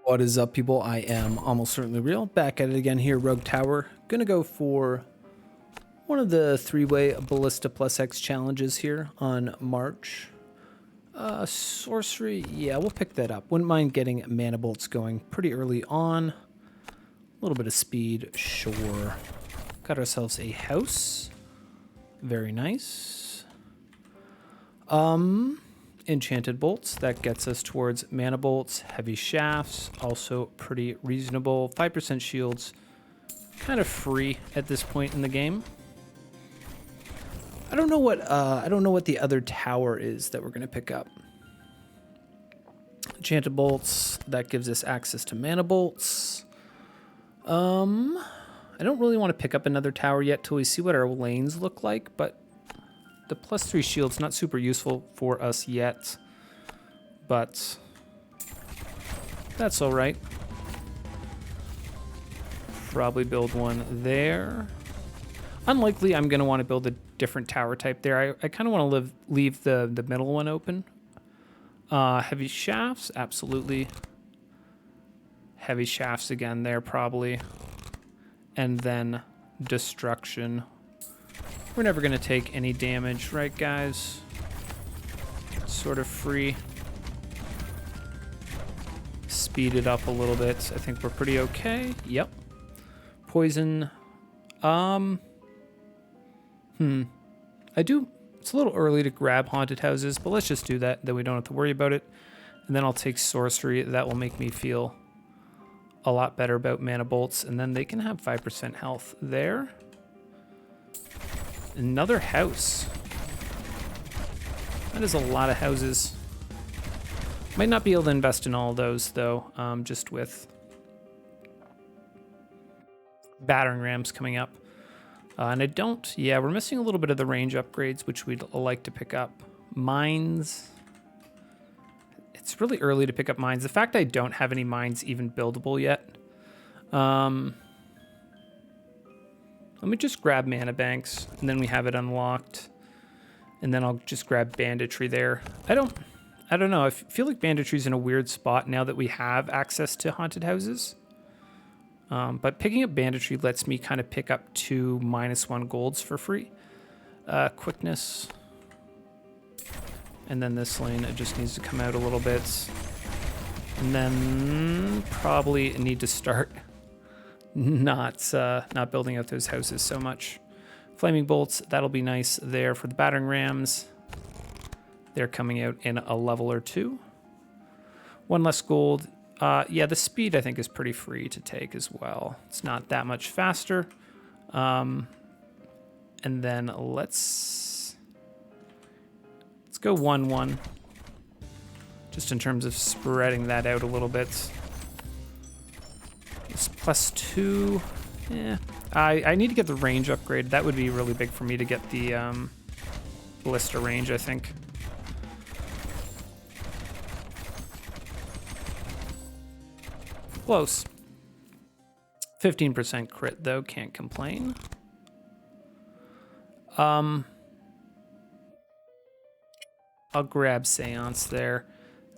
What is up, people? I am almost certainly real. Back at it again here, Rogue Tower. Gonna go for one of the three-way Ballista plus X challenges here on March. Sorcery, yeah, we'll pick that up. Wouldn't mind getting mana bolts going pretty early on. A little bit of speed, sure. Got ourselves a house. Very nice. Enchanted bolts, that gets us towards mana bolts. Heavy shafts, also pretty reasonable. 5% shields, kind of free at this point in the game. I don't know what the other tower is that we're gonna pick up. Enchanted bolts, that gives us access to mana bolts. I don't really want to pick up another tower yet till we see what our lanes look like, but the +3 shield's not super useful for us yet, but that's all right. Probably build one there. Unlikely I'm going to want to build a different tower type there. I kind of want to leave the middle one open. Heavy shafts, absolutely. Heavy shafts again there, probably. And then destruction. We're never going to take any damage, right, guys? Sort of free. Speed it up a little bit. I think we're pretty okay. Yep. Poison. It's a little early to grab haunted houses, but let's just do that. Then we don't have to worry about it. And then I'll take sorcery. That will make me feel a lot better about mana bolts. And then they can have 5% health there. Another house. That is a lot of houses. Might not be able to invest in all of those, though, just with battering rams coming up. And we're missing a little bit of the range upgrades, which we'd like to pick up. Mines. It's really early to pick up mines. The fact I don't have any mines even buildable yet. Let me just grab mana banks, and then we have it unlocked. And then I'll just grab banditry there. I don't know. I feel like banditry's in a weird spot now that we have access to haunted houses. But picking up banditry lets me kind of pick up 2 -1 golds for free. Quickness. And then this lane, it just needs to come out a little bit. And then probably need to start not building out those houses so much. Flaming bolts, that'll be nice there for the battering rams. They're coming out in a level or 2. 1 less gold. Yeah, the speed I think is pretty free to take as well. It's not that much faster. And then let's go 1-1. Just in terms of spreading that out a little bit. It's +2. Yeah. I need to get the range upgrade. That would be really big for me to get the ballista range, I think. Close. 15% crit, though. Can't complain. I'll grab Seance there.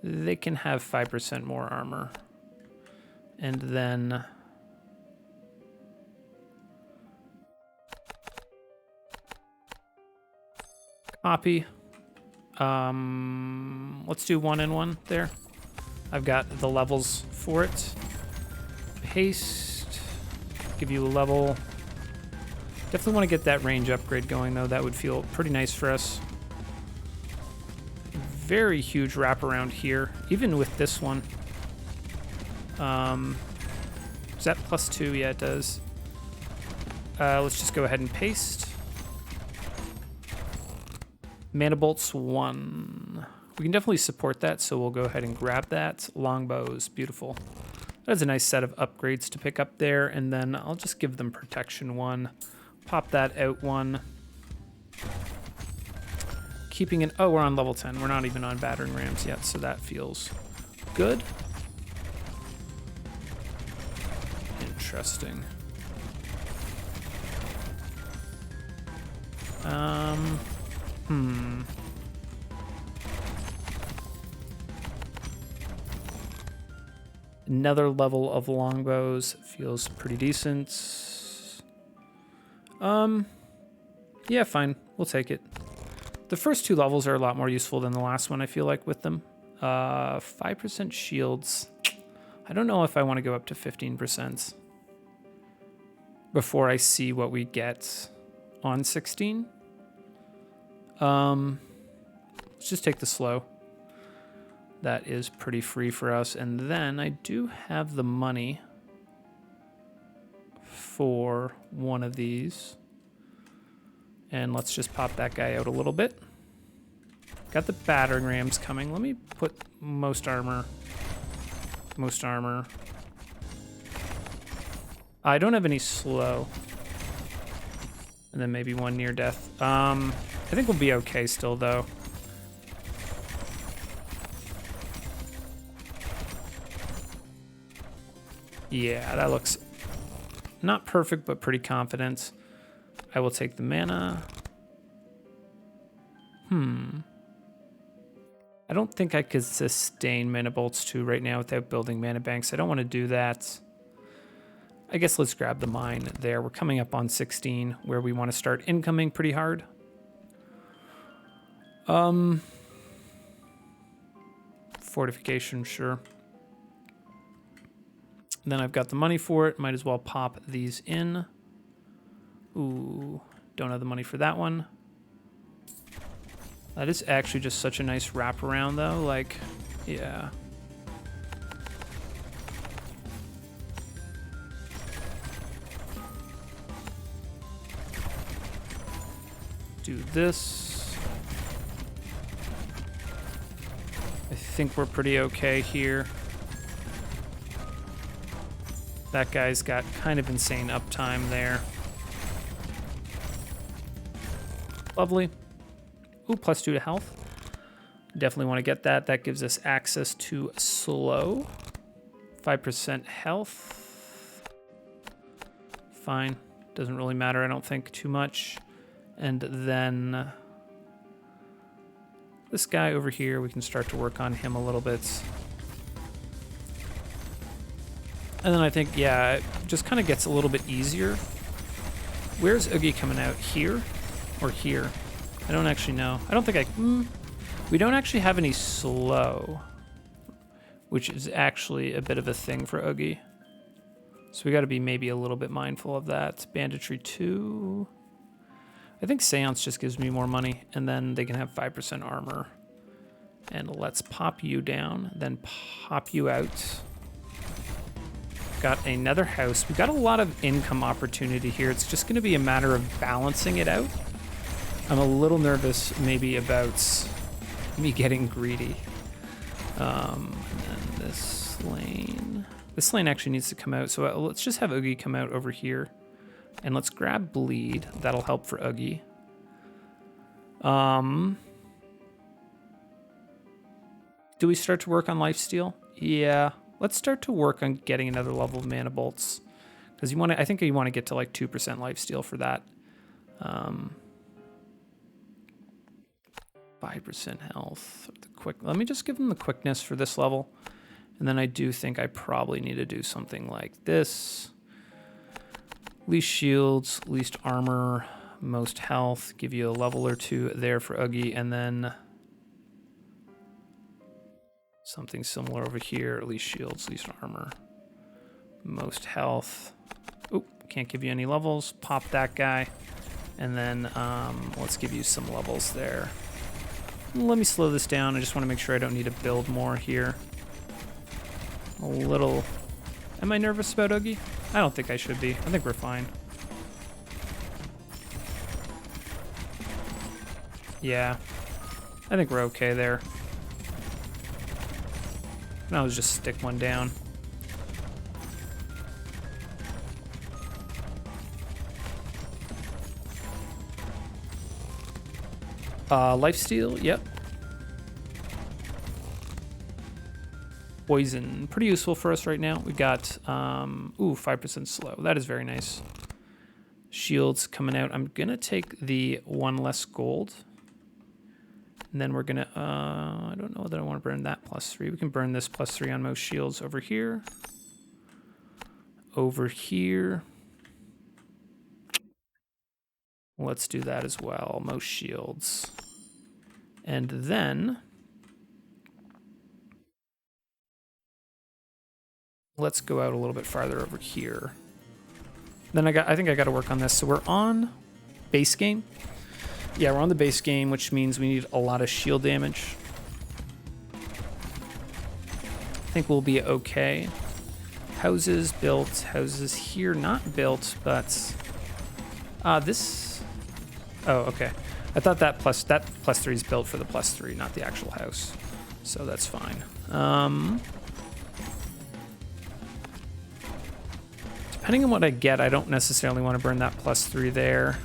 They can have 5% more armor. And then copy. Let's do 1-1 there. I've got the levels for it. Paste. Give you a level. Definitely want to get that range upgrade going, though. That would feel pretty nice for us. Very huge wraparound here, even with this one. Is that +2? Yeah, it does. Let's just go ahead and paste. Mana bolts 1. We can definitely support that, so we'll go ahead and grab that. Longbows, beautiful. That's a nice set of upgrades to pick up there, and then I'll just give them protection 1. Pop that out 1. Keeping it. Oh, we're on level 10. We're not even on battering rams yet, so that feels good. Interesting. Another level of longbows feels pretty decent. Yeah, fine. We'll take it. The first 2 levels are a lot more useful than the last one, I feel like, with them. 5% shields. I don't know if I want to go up to 15% before I see what we get on 16. Let's just take the slow. That is pretty free for us. And then I do have the money for one of these. And let's just pop that guy out a little bit. Got the battering rams coming. Let me put most armor. Most armor. I don't have any slow. And then maybe 1 near death. I think we'll be okay still, though. Yeah, that looks not perfect, but pretty confident. I will take the mana. I don't think I could sustain mana bolts 2 right now without building mana banks. I don't want to do that. I guess let's grab the mine there. We're coming up on 16, where we want to start incoming pretty hard. Fortification, sure. And then I've got the money for it. Might as well pop these in. Ooh, don't have the money for that one. That is actually just such a nice wraparound, though. Like, yeah. Do this. I think we're pretty okay here. That guy's got kind of insane uptime there. Lovely. Ooh, +2 to health. Definitely want to get that. That gives us access to slow. 5% health. Fine. Doesn't really matter, I don't think, too much. And then this guy over here, we can start to work on him a little bit. And then I think, yeah, it just kind of gets a little bit easier. Where's Oogie coming out? Here or here? I don't actually know. I don't think we don't actually have any slow, which is actually a bit of a thing for Oogie. So we got to be maybe a little bit mindful of that. Banditry 2. I think Seance just gives me more money, and then they can have 5% armor. And let's pop you down, then pop you out. Got another house. We got a lot of income opportunity here. It's just going to be a matter of balancing it out. I'm a little nervous maybe about me getting greedy. And then this lane. This lane actually needs to come out. So let's just have Oogie come out over here. And let's grab Bleed. That'll help for Oogie. Do we start to work on Lifesteal? Yeah. Let's start to work on getting another level of mana bolts. Because I think you want to get to like 2% Lifesteal for that. 5% health. Let me just give them the quickness for this level. And then I do think I probably need to do something like this. Least shields, least armor, most health. Give you a level or 2 there for Oogie. And then something similar over here. Least shields, least armor, most health. Oop, can't give you any levels. Pop that guy. And then let's give you some levels there. Let me slow this down. I just want to make sure I don't need to build more here. A little... Am I nervous about Oogie? I don't think I should be. I think we're fine. Yeah. I think we're okay there. Now let's just stick one down. Lifesteal, yep. Poison, pretty useful for us right now. We got, 5% slow. That is very nice. Shields coming out. I'm gonna take the 1 less gold. And then we're gonna, I don't know that I want to burn that +3. We can burn this +3 on most shields over here. Over here. Let's do that as well, most shields. And then let's go out a little bit farther over here. Then I think I got to work on this. So we're on base game. Yeah, we're on the base game, which means we need a lot of shield damage. I think we'll be okay. Houses built, houses here not built, but this. Oh, okay. I thought that +3 is built for the +3, not the actual house. So that's fine. Depending on what I get, I don't necessarily want to burn that +3 there.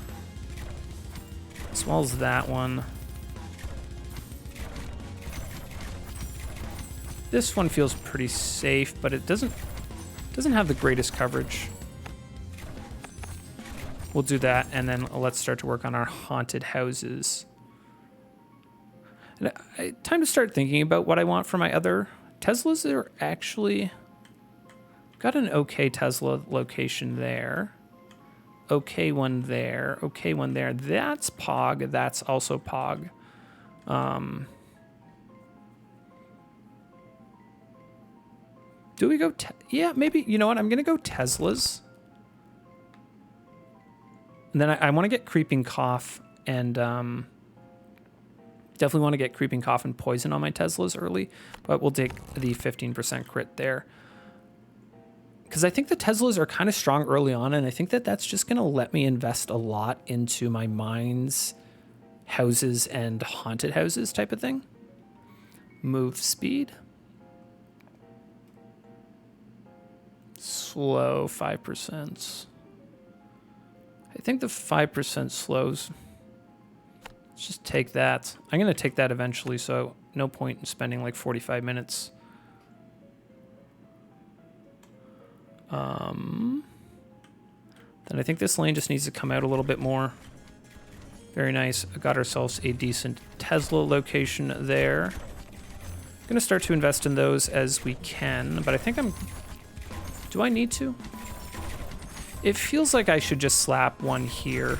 As well as that one. This one feels pretty safe, but it doesn't have the greatest coverage. We'll do that, and then let's start to work on our haunted houses. And time to start thinking about what I want for my other Teslas. Are actually got an okay Tesla location there. Okay one there. Okay one there. That's Pog. That's also Pog. Do we go? Yeah, maybe. You know what? I'm gonna go Teslas. And then I want to get Creeping Cough and definitely want to get Creeping Cough and Poison on my Teslas early, but we'll take the 15% crit there. Because I think the Teslas are kind of strong early on, and I think that that's just going to let me invest a lot into my mines, houses, and haunted houses type of thing. Move speed. Slow 5%. I think the 5% slows. Let's just take that. I'm going to take that eventually, so no point in spending like 45 minutes. Then I think this lane just needs to come out a little bit more. Very nice. Got ourselves a decent Tesla location there. Going to start to invest in those as we can, but I think do I need to? It feels like I should just slap one here,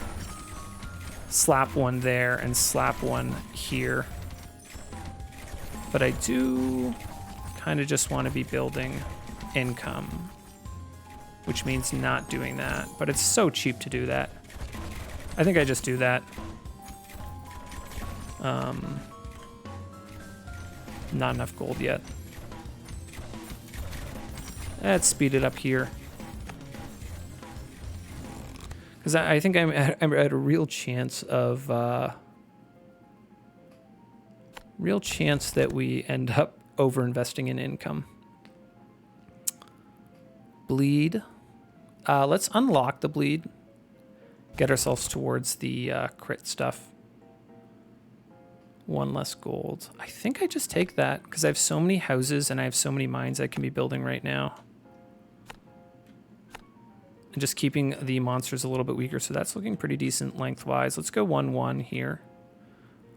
slap one there, and slap one here. But I do kind of just want to be building income, which means not doing that. But it's so cheap to do that. I think I just do that. Not enough gold yet. Let's speed it up here. Because I think I'm at a real chance of... real chance that we end up over-investing in income. Bleed. Let's unlock the bleed. Get ourselves towards the crit stuff. One less gold. I think I just take that because I have so many houses and I have so many mines I can be building right now. And just keeping the monsters a little bit weaker, so that's looking pretty decent lengthwise. Let's go 1-1 here.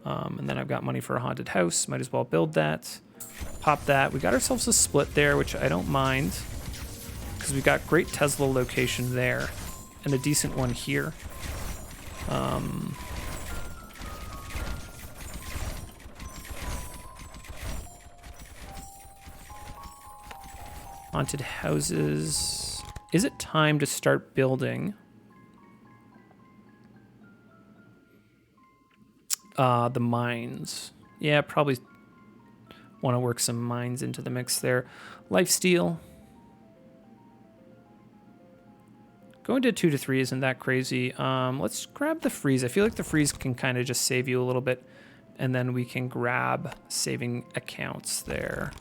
And then I've got money for a haunted house. Might as well build that. Pop that. We got ourselves a split there, which I don't mind. Because we've got great Tesla location there. And a decent one here. Haunted houses. Is it time to start building the mines? Yeah, probably want to work some mines into the mix there. Lifesteal. Going to 2 to 3 isn't that crazy. Let's grab the freeze. I feel like the freeze can kind of just save you a little bit. And then we can grab saving accounts there.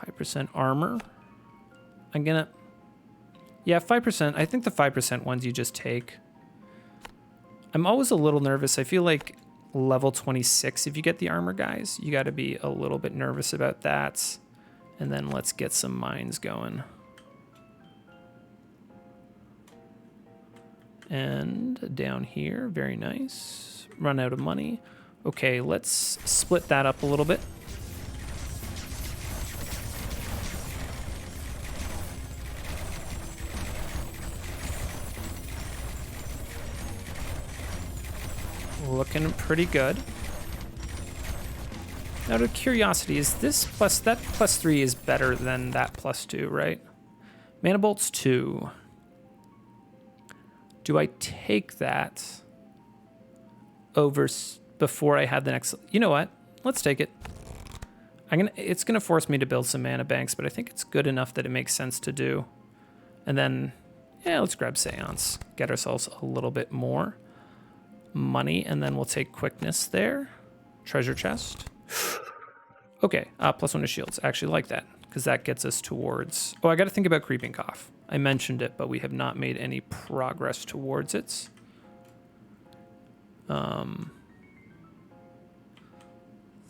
5% armor. I'm gonna... Yeah, 5%. I think the 5% ones you just take. I'm always a little nervous. I feel like level 26, if you get the armor, guys, you got to be a little bit nervous about that. And then let's get some mines going. And down here, very nice. Run out of money. Okay, let's split that up a little bit. Looking pretty good. Now, out of curiosity, is this that +3 is better than that +2, right? Mana bolts 2. Do I take that over before I have the next? You know what? Let's take it. It's gonna force me to build some mana banks, but I think it's good enough that it makes sense to do. And then, yeah, let's grab Seance. Get ourselves a little bit more money, and then we'll take quickness there. Treasure chest. Okay, +1 to shields. I actually like that, because that gets us towards... Oh, I got to think about Creeping Cough. I mentioned it, but we have not made any progress towards it.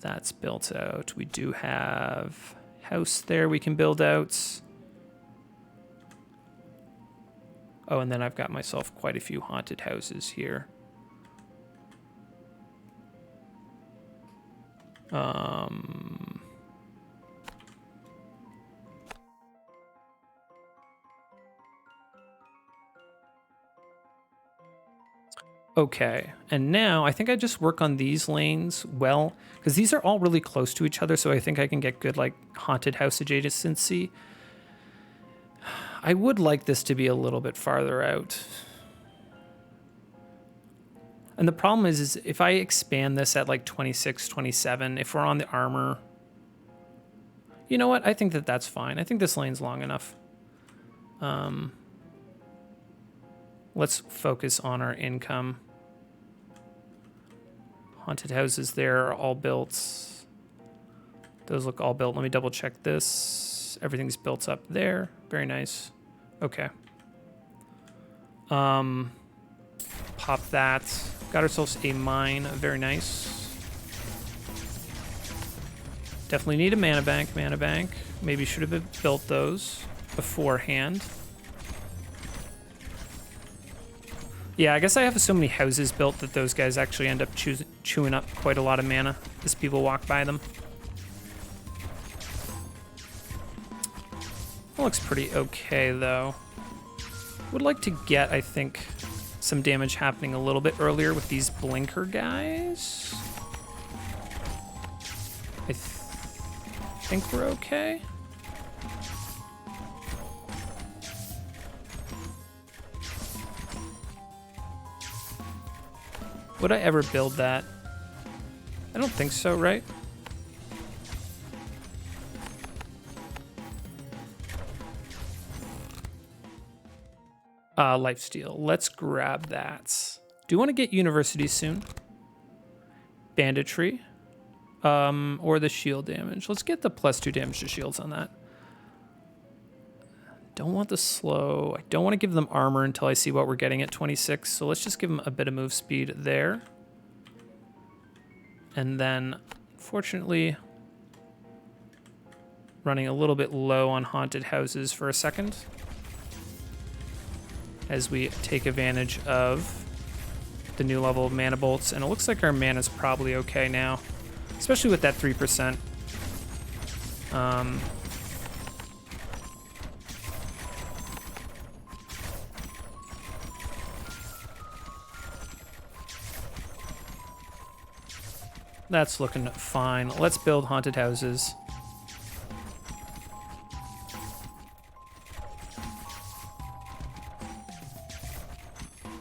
That's built out. We do have house there we can build out. Oh, and then I've got myself quite a few haunted houses here. Okay, and now I think I just work on these lanes well, because these are all really close to each other, so I think I can get good, like, haunted house adjacency. I would like this to be a little bit farther out. And the problem is if I expand this at like 26, 27, if we're on the armor, you know what? I think that that's fine. I think this lane's long enough. Let's focus on our income. Haunted houses there are all built. Those look all built. Let me double check this. Everything's built up there. Very nice. Okay. Pop that. Got ourselves a mine. Very nice. Definitely need a mana bank. Mana bank. Maybe should have built those beforehand. Yeah, I guess I have so many houses built that those guys actually end up chewing up quite a lot of mana as people walk by them. That looks pretty okay, though. Would like to get, I think, some damage happening a little bit earlier with these blinker guys. I think we're okay. Would I ever build that? I don't think so, right? Lifesteal. Let's grab that. Do you want to get universities soon? Banditry. Or the shield damage. Let's get the +2 damage to shields on that. Don't want the slow. I don't want to give them armor until I see what we're getting at 26. So let's just give them a bit of move speed there. And then, fortunately, running a little bit low on haunted houses for a second, as we take advantage of the new level of mana bolts. And it looks like our mana's probably okay now, especially with that 3%. That's looking fine. Let's build haunted houses.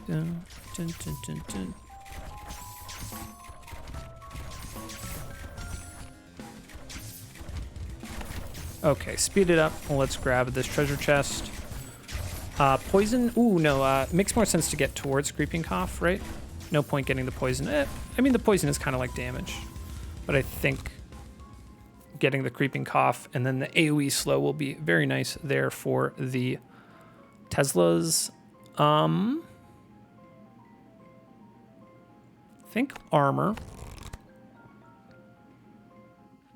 Dun, dun, dun, dun, dun. Okay, speed it up. Let's grab this treasure chest. Poison. Ooh, no. Makes more sense to get towards Creeping Cough, right? No point getting the poison. I mean, the poison is kind of like damage. But I think getting the Creeping Cough and then the AoE slow will be very nice there for the Teslas. I think armor.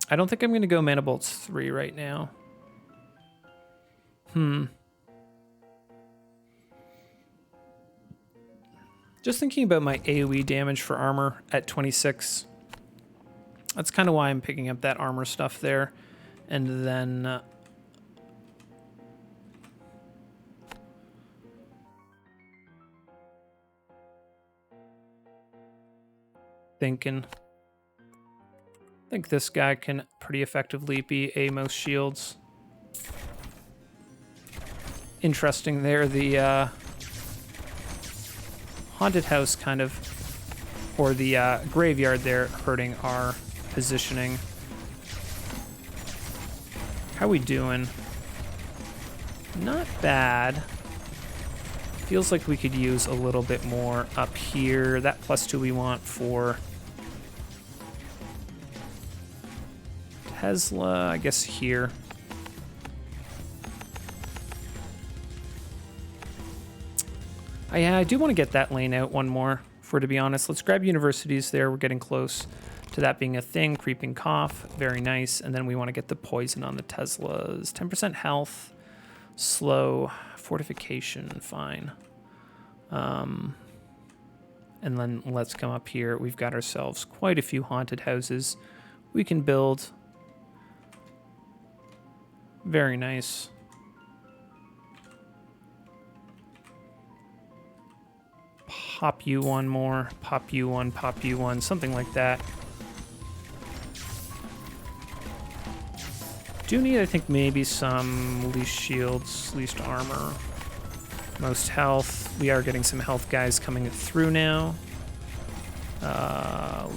I don't think I'm going to go Mana Bolts 3 right now. Just thinking about my AoE damage for armor at 26. That's kind of why I'm picking up that armor stuff there. And then... I think this guy can pretty effectively be a most shields. Interesting there, the haunted house kind of, or the graveyard there hurting our positioning. How we doing? Not bad. Feels like we could use a little bit more up here. That +2 we want for Tesla, I guess here. Yeah, I do want to get that lane out one more, for to be honest. Let's grab universities there. We're getting close to that being a thing. Creeping cough, very nice. And then we want to get the poison on the Teslas. 10% health, slow, fortification, fine. And then let's come up here. We've got ourselves quite a few haunted houses we can build. Very nice. Pop you one more, pop you one, something like that. Do need, I think, maybe some least shields, least armor, most health. We are getting some health guys coming through now.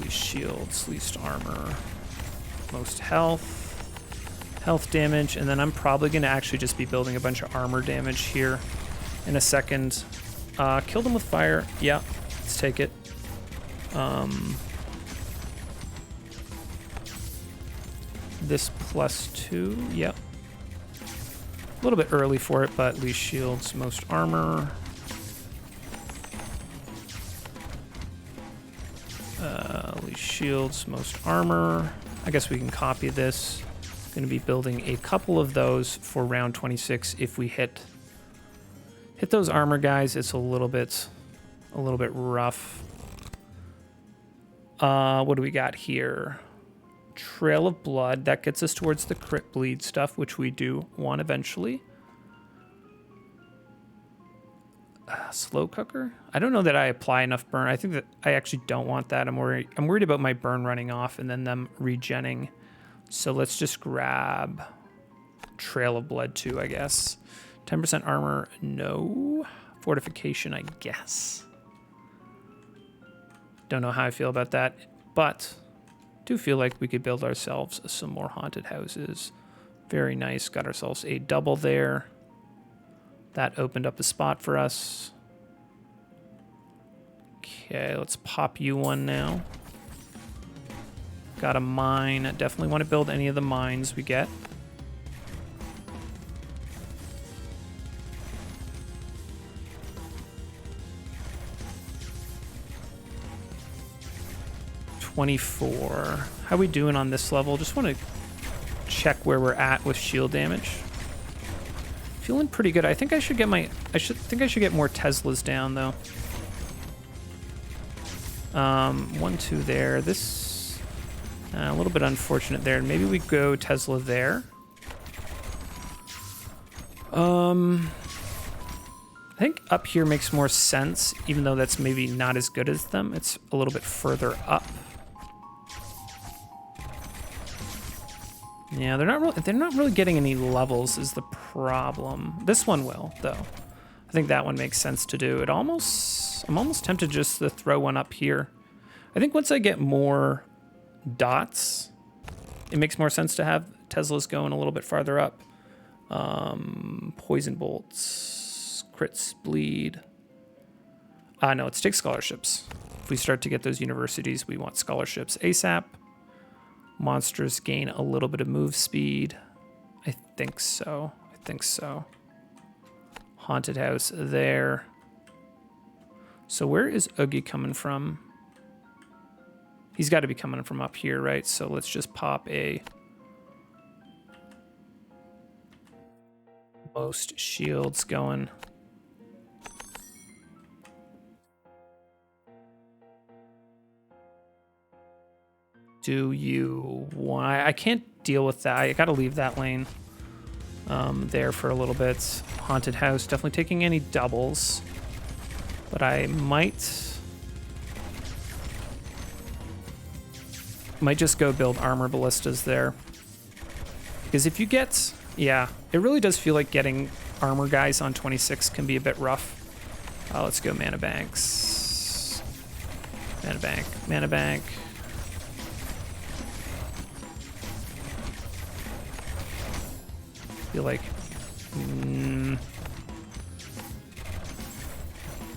Least shields, least armor, most health. Health damage, and then I'm probably going to actually just be building a bunch of armor damage here in a second. Kill them with fire. Yeah, let's take it. This +2, yep. A little bit early for it, but least shields, most armor. Least shields, most armor. I guess we can copy this. Going to be building a couple of those for round 26 if we hit those armor guys. It's a little bit rough. What do we got here? Trail of blood. That gets us towards the crit bleed stuff, which we do want eventually. Slow cooker. I don't know that I apply enough burn. I think that I actually don't want that. I'm worried about my burn running off and then them regenning. So let's just grab Trail of Blood too, I guess. 10% armor, no. Fortification, I guess. Don't know how I feel about that, but do feel like we could build ourselves some more haunted houses. Very nice. Got ourselves a double there. That opened up a spot for us. Okay, let's pop you one now. Got a mine. Definitely want to build any of the mines we get. $24. How we doing on this level? Just want to check where we're at with shield damage. Feeling pretty good. I think I should get I should get more Teslas down though. 1, 2 there. This a little bit unfortunate there. Maybe we go Tesla there. I think up here makes more sense, even though that's maybe not as good as them. It's a little bit further up. Yeah, they're not really getting any levels is the problem. This one will, though. I think that one makes sense to do. I'm almost tempted just to throw one up here. I think once I get more dots, it makes more sense to have Teslas going a little bit farther up. Poison bolts, crits, bleed. No, let's take scholarships. If we start to get those universities, we want scholarships ASAP. Monsters gain a little bit of move speed. I think so. Haunted house there. So where is Oogie coming from? He's got to be coming from up here, right? So let's just pop a most shields going. do you want? I can't deal with that. I gotta leave that lane there for a little bit. Haunted house, definitely taking any doubles. But I might just go build armor ballistas there. Because if you get, yeah, it really does feel like getting armor guys on 26 can be a bit rough. Let's go mana banks. Mana bank, mana bank. Feel like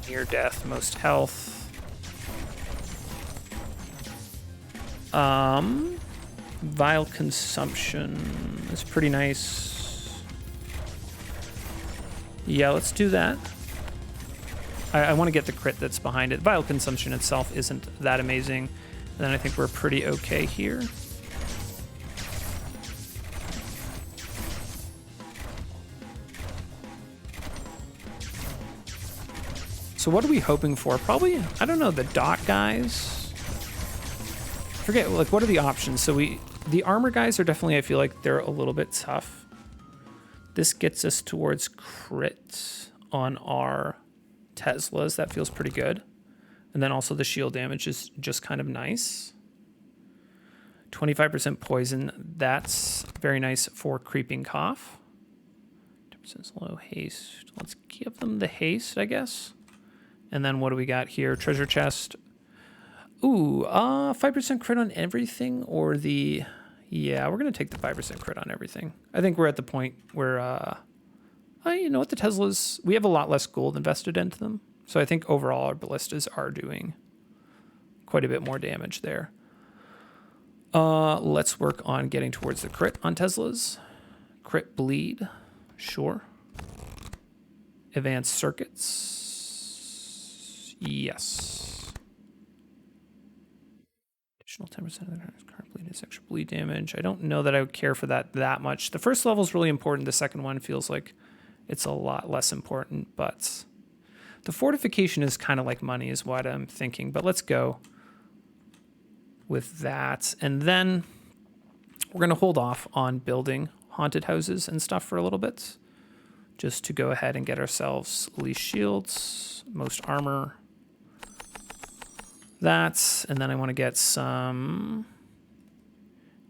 near death, most health. Vile consumption is pretty nice. Yeah, let's do that. I want to get the crit that's behind it. Vile consumption itself isn't that amazing. And then I think we're pretty okay here. So what are we hoping for? Probably, I don't know, the dot guys. Forget, like, what are the options? So the armor guys are definitely, I feel like they're a little bit tough. This gets us towards crit on our Teslas. That feels pretty good. And then also the shield damage is just kind of nice. 25% poison. That's very nice for creeping cough. 10% low haste. Let's give them the haste, I guess. And then what do we got here? Treasure chest. Ooh, 5% crit on everything, or the... Yeah, we're going to take the 5% crit on everything. I think we're at the point where, you know what, the Teslas, we have a lot less gold invested into them. So I think overall our ballistas are doing quite a bit more damage there. Let's work on getting towards the crit on Teslas. Crit bleed, sure. Advanced circuits. Yes. Additional 10% of the current bleed is extra bleed damage. I don't know that I would care for that much. The first level is really important. The second one feels like it's a lot less important, but the fortification is kind of like money is what I'm thinking. But let's go with that. And then we're going to hold off on building haunted houses and stuff for a little bit, just to go ahead and get ourselves least shields, most armor. That, and then I want to get some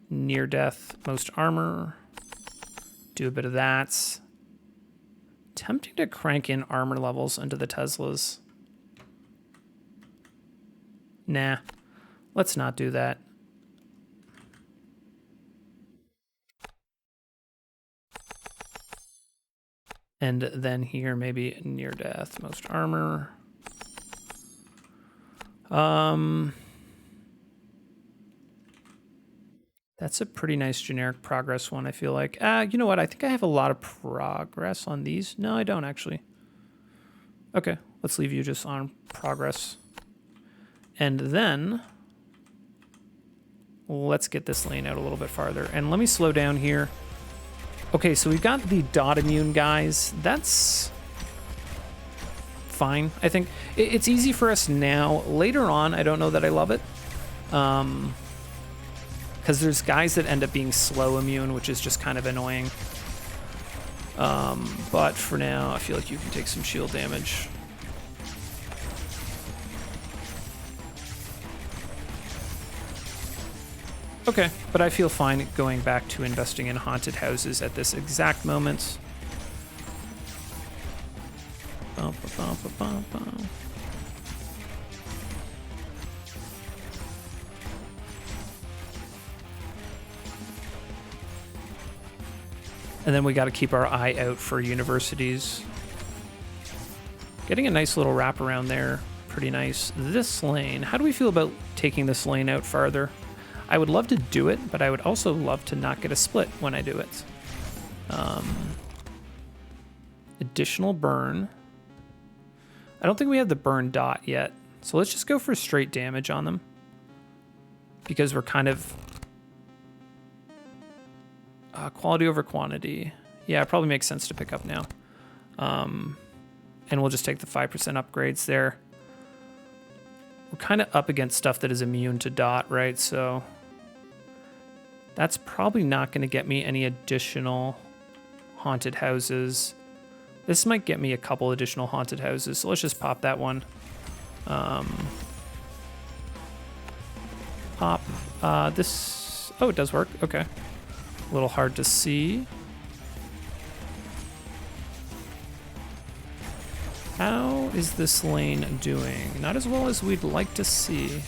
near death, most armor. Do a bit of that. Tempting to crank in armor levels into the Teslas. Nah, let's not do that. And then here, maybe near death, most armor. That's a pretty nice generic progress one, I feel like. You know what? I think I have a lot of progress on these. No, I don't actually. Okay, let's leave you just on progress. And then let's get this lane out a little bit farther. And let me slow down here. Okay, so we've got the dot immune guys. That's fine. I think it's easy for us now. Later on, I don't know that I love it. Because there's guys that end up being slow immune, which is just kind of annoying. But for now, I feel like you can take some shield damage. Okay, but I feel fine going back to investing in haunted houses at this exact moment. And then we got to keep our eye out for universities. Getting a nice little wrap around there. Pretty nice. This lane, how do we feel about taking this lane out farther? I would love to do it, but I would also love to not get a split when I do it. Additional burn. I don't think we have the burn dot yet. So let's just go for straight damage on them. Because we're kind of... quality over quantity. Yeah, it probably makes sense to pick up now. And we'll just take the 5% upgrades there. We're kind of up against stuff that is immune to dot, right? So That's probably not going to get me any additional haunted houses. This might get me a couple additional haunted houses, so let's just pop that one. Pop this. Oh, it does work. Okay. A little hard to see. How is this lane doing? Not as well as we'd like to see.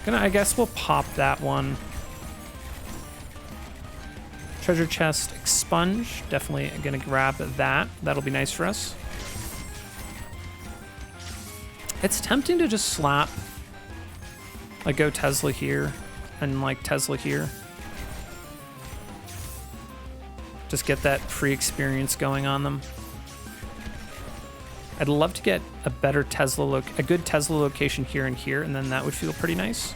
I guess we'll pop that one. Treasure chest, expunge. Definitely gonna grab that. That'll be nice for us. It's tempting to just slap, like, go Tesla here and like Tesla here. Just get that free experience going on them. I'd love to get a better Tesla a good Tesla location here and here, and then that would feel pretty nice.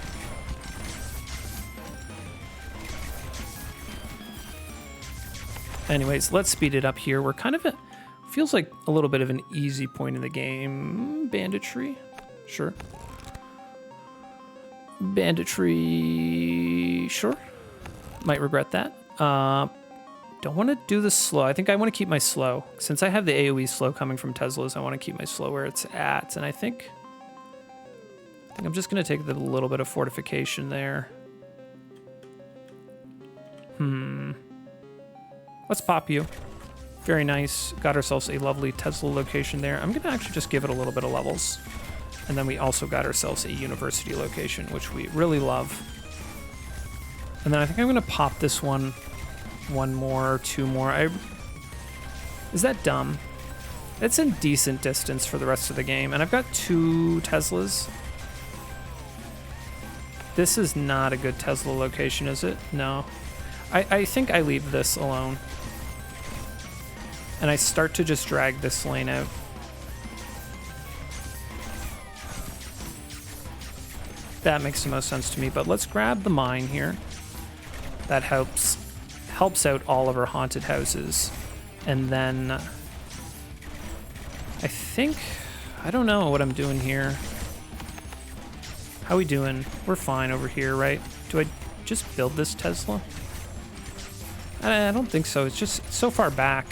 Anyways, let's speed it up here. We're kind of feels like a little bit of an easy point in the game. Banditry, sure. Banditry, sure. Might regret that. Don't want to do the slow. I think I want to keep my slow. Since I have the AoE slow coming from Teslas, I want to keep my slow where it's at. And I think I'm just going to take the little bit of fortification there. Let's pop you. Very nice. Got ourselves a lovely Tesla location there. I'm going to actually just give it a little bit of levels. And then we also got ourselves a university location, which we really love. And then I think I'm going to pop this one more, two more. Is that dumb? It's in decent distance for the rest of the game. And I've got 2 Teslas. This is not a good Tesla location, is it? No. I think I leave this alone. And I start to just drag this lane out. That makes the most sense to me, but let's grab the mine here. That helps out all of our haunted houses. And then I don't know what I'm doing here. How we doing? We're fine over here, right? Do I just build this Tesla? I don't think so. It's just so far back.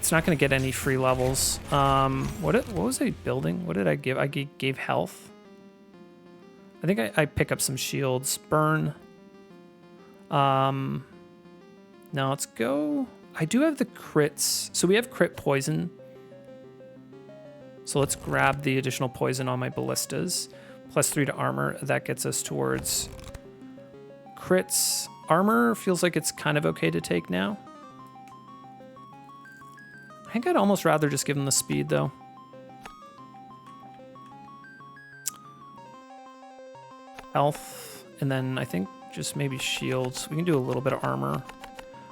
It's not going to get any free levels. What was I building? What did I give? I gave health. I think I pick up some shields. Burn. No, let's go. I do have the crits. So we have crit poison. So let's grab the additional poison on my ballistas. +3 to armor. That gets us towards crits. Armor feels like it's kind of okay to take now. I think I'd almost rather just give him the speed, though. Health, and then I think just maybe shields. We can do a little bit of armor.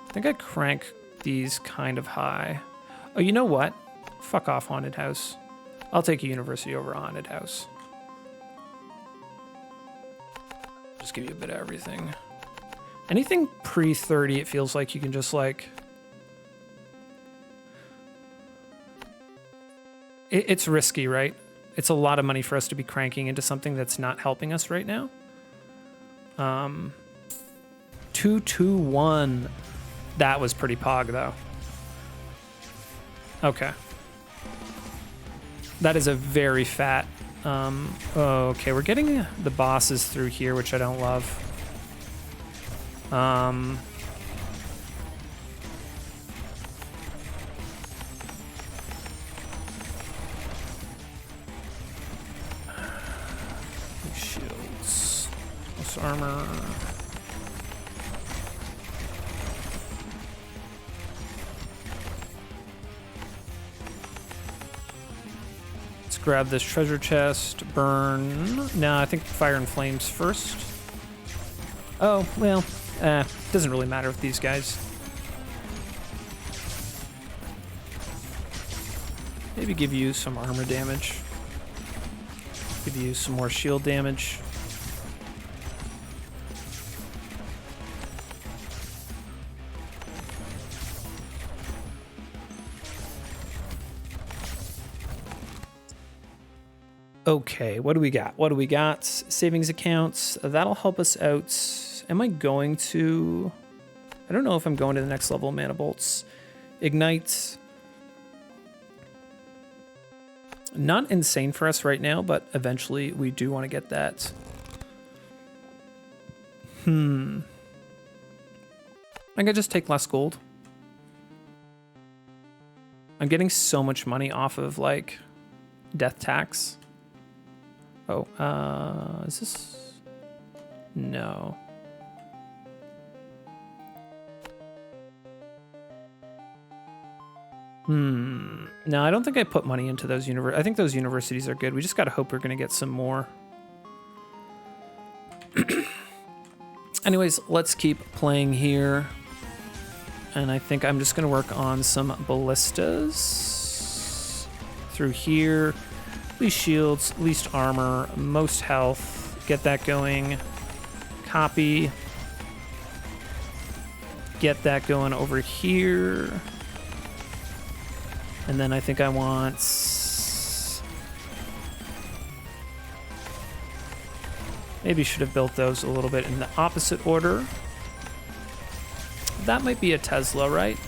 I think I crank these kind of high. Oh, you know what? Fuck off, Haunted House. I'll take a university over a Haunted House. Just give you a bit of everything. Anything pre-30, it feels like you can just, like... It's risky, right? It's a lot of money for us to be cranking into something that's not helping us right now. 2-2-1. That was pretty pog, though. Okay. That is a very fat... okay, we're getting the bosses through here, which I don't love. Shields. Plus armor. Let's grab this treasure chest. Burn. No, I think fire and flames first. Oh, well, doesn't really matter with these guys. Maybe give you some armor damage. Give you some more shield damage. Okay, what do we got? What do we got? Savings accounts. That'll help us out. Am I going to... I don't know if I'm going to the next level of mana bolts. Ignite. Not insane for us right now, but eventually we do want to get that. I think I just take less gold. I'm getting so much money off of like death tax. Oh, is this? No. No, I don't think I put money into those I think those universities are good. We just gotta hope we're gonna get some more. Anyways, let's keep playing here. And I think I'm just gonna work on some ballistas. Through here. Least shields, least armor, most health. Get that going. Copy. Get that going over here. And then I think I want... Maybe should have built those a little bit in the opposite order. That might be a Tesla, right?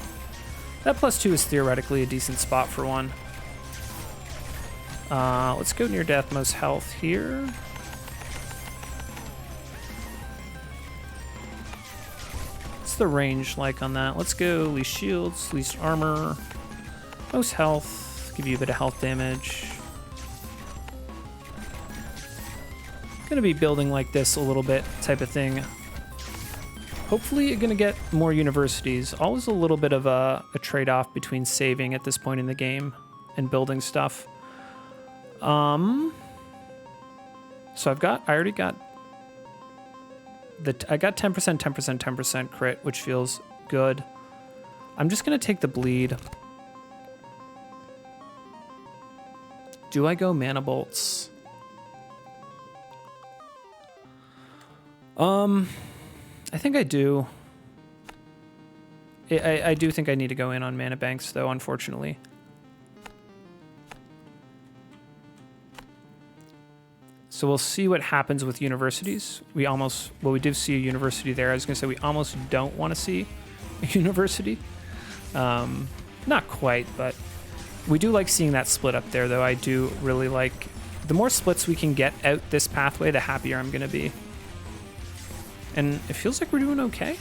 That +2 is theoretically a decent spot for one. Let's go near death, most health here. What's the range like on that? Let's go least shields, least armor, most health, give you a bit of health damage. Gonna be building like this a little bit type of thing. Hopefully you're gonna get more universities. Always a little bit of a trade-off between saving at this point in the game and building stuff. So I already got I got 10%, 10%, 10% crit, which feels good. I'm just gonna take the bleed. Do I go mana bolts? I think I do. I do think I need to go in on mana banks, though, unfortunately. So we'll see what happens with universities. We do see a university there. I was going to say we almost don't want to see a university. Not quite, but we do like seeing that split up there, though. I do really like... The more splits we can get out this pathway, the happier I'm going to be. And it feels like we're doing okay.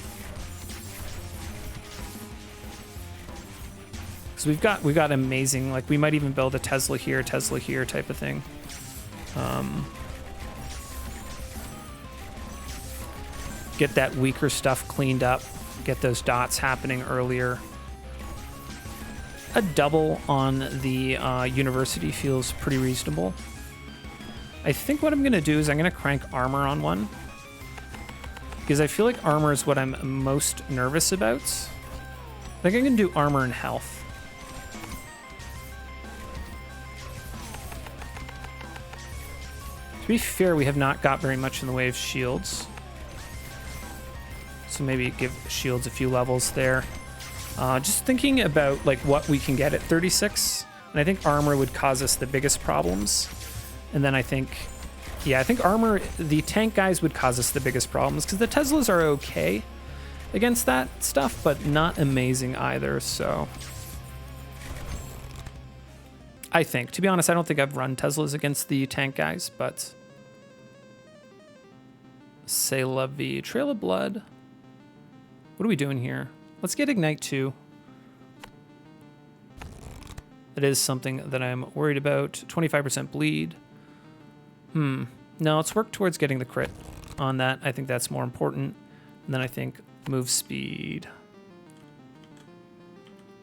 Because we've got amazing... Like, we might even build a Tesla here type of thing. Get that weaker stuff cleaned up, get those dots happening earlier. A double on the university feels pretty reasonable. I think what I'm going to do is I'm going to crank armor on one, because I feel like armor is what I'm most nervous about. I think I'm going to do armor and health. To be fair, we have not got very much in the way of shields. So maybe give shields a few levels there. Just thinking about like what we can get at 36, and I think armor would cause us the biggest problems. And then I think armor, the tank guys would cause us the biggest problems, because the Teslas are okay against that stuff, but not amazing either. So I think, to be honest, I don't think I've run Teslas against the tank guys, but C'est la vie. Trail of Blood. What are we doing here? Let's get Ignite 2. That is something that I'm worried about. 25% bleed. No, let's work towards getting the crit on that. I think that's more important. And then I think move speed.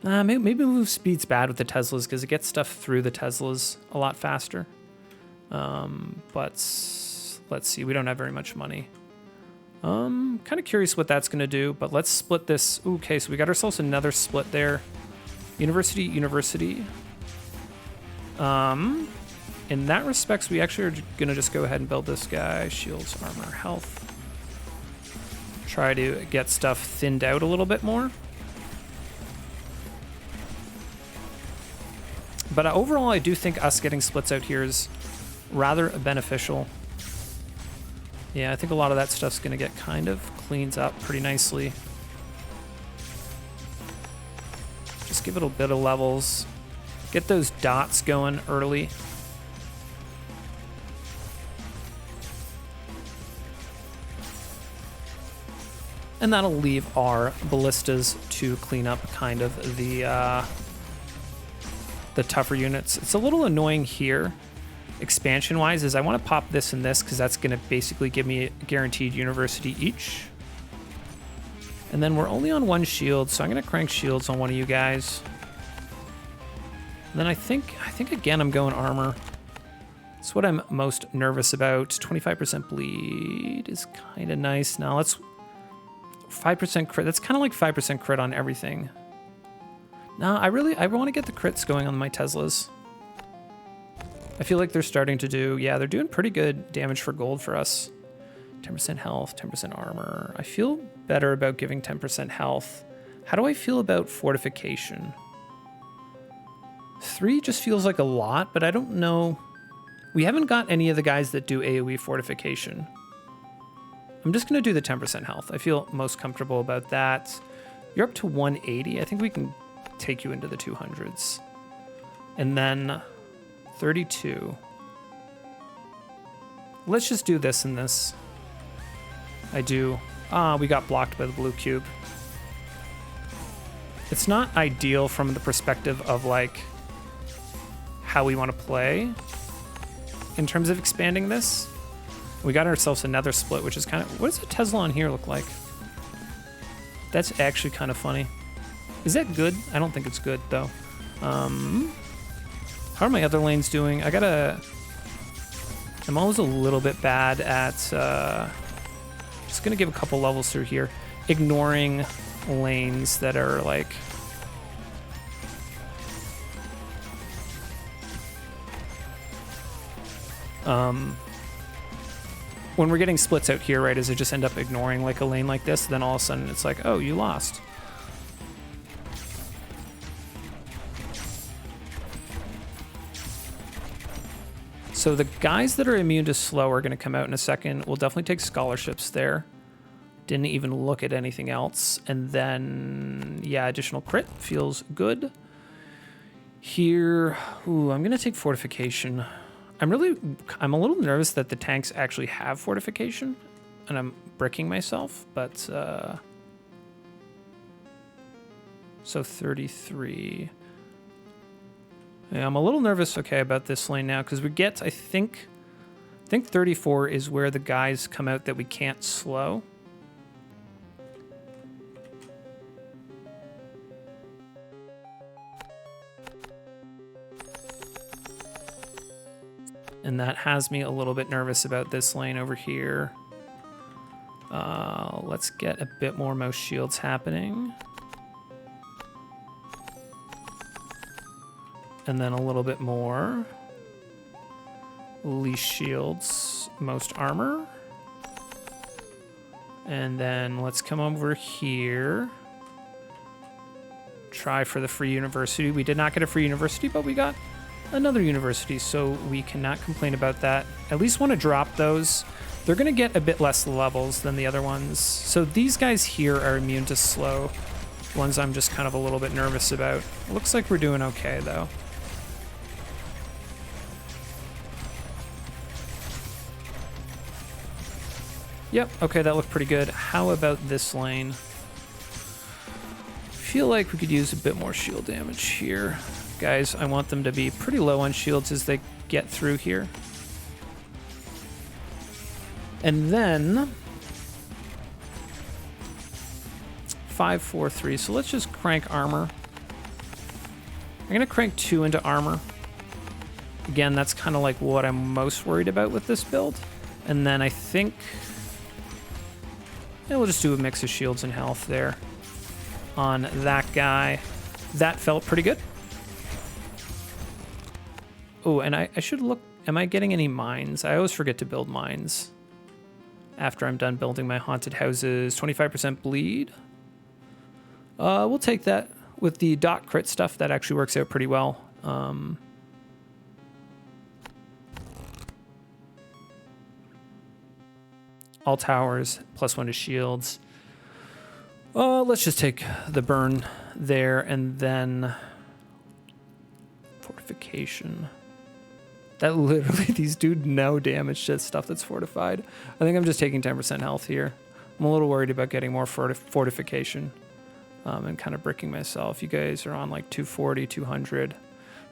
Maybe move speed's bad with the Teslas, because it gets stuff through the Teslas a lot faster. But let's see. We don't have very much money. Kind of curious what that's going to do, but let's split this. Okay, so we got ourselves another split there. University. In that respects, we actually are going to just go ahead and build this guy. Shields, armor, health. Try to get stuff thinned out a little bit more. But overall, I do think us getting splits out here is rather beneficial. Yeah, I think a lot of that stuff's going to get kind of cleaned up pretty nicely. Just give it a bit of levels. Get those dots going early. And that'll leave our ballistas to clean up kind of the tougher units. It's a little annoying here, expansion-wise, is I want to pop this and this because that's going to basically give me a guaranteed university each. And then we're only on one shield, so I'm going to crank shields on one of you guys. And then I think again I'm going armor. That's what I'm most nervous about. 25% bleed is kind of nice. Now let's 5% crit. That's kind of like 5% crit on everything. No, I want to get the crits going on my Teslas. I feel like they're starting to do, yeah, they're doing pretty good damage for gold for us. 10% health, 10% armor. I feel better about giving 10% health. How do I feel about fortification? 3 just feels like a lot, but I don't know. We haven't got any of the guys that do AoE fortification. I'm just going to do the 10% health. I feel most comfortable about that. You're up to 180. I think we can take you into the 200s. And then 32. Let's just do this and this. I do. We got blocked by the blue cube. It's not ideal from the perspective of like how we want to play in terms of expanding this. We got ourselves another split, which is kind of... What does a Tesla on here look like? That's actually kind of funny. Is that good? I don't think it's good, though. How are my other lanes doing? I'm always a little bit bad at... just going to give a couple levels through here. Ignoring lanes that are, like... when we're getting splits out here, right, is it just end up ignoring like a lane like this, then all of a sudden it's like, oh, you lost. So the guys that are immune to slow are going to come out in a second. We'll definitely take scholarships there. Didn't even look at anything else. And then, yeah, additional crit feels good. Here, ooh, I'm going to take fortification. I'm a little nervous that the tanks actually have fortification, and I'm bricking myself, but, so 33. Yeah, I'm a little nervous, okay, about this lane now, because we get, I think 34 is where the guys come out that we can't slow. And that has me a little bit nervous about this lane over here. Let's get a bit more most shields happening. And then a little bit more. Least shields, most armor. And then let's come over here. Try for the free university. We did not get a free university, but we got another university, so we cannot complain about that. At least want to drop those. They're going to get a bit less levels than the other ones. So these guys here are immune to slow. Ones I'm just kind of a little bit nervous about. Looks like we're doing okay, though. Yep, okay, that looked pretty good. How about this lane? Feel like we could use a bit more shield damage here. Guys, I want them to be pretty low on shields as they get through here. And then 5, 4, 3. So let's just crank armor. I'm going to crank 2 into armor. Again, that's kind of like what I'm most worried about with this build. And then I think... yeah, we'll just do a mix of shields and health there on that guy. That felt pretty good. Oh, and I should look... am I getting any mines? I always forget to build mines after I'm done building my haunted houses. 25% bleed. We'll take that. With the dot crit stuff, that actually works out pretty well. All towers, +1 to shields. Let's just take the burn there, and then fortification. That literally, these do no damage to stuff that's fortified. I think I'm just taking 10% health here. I'm a little worried about getting more fortification and kind of bricking myself. You guys are on like 240, 200.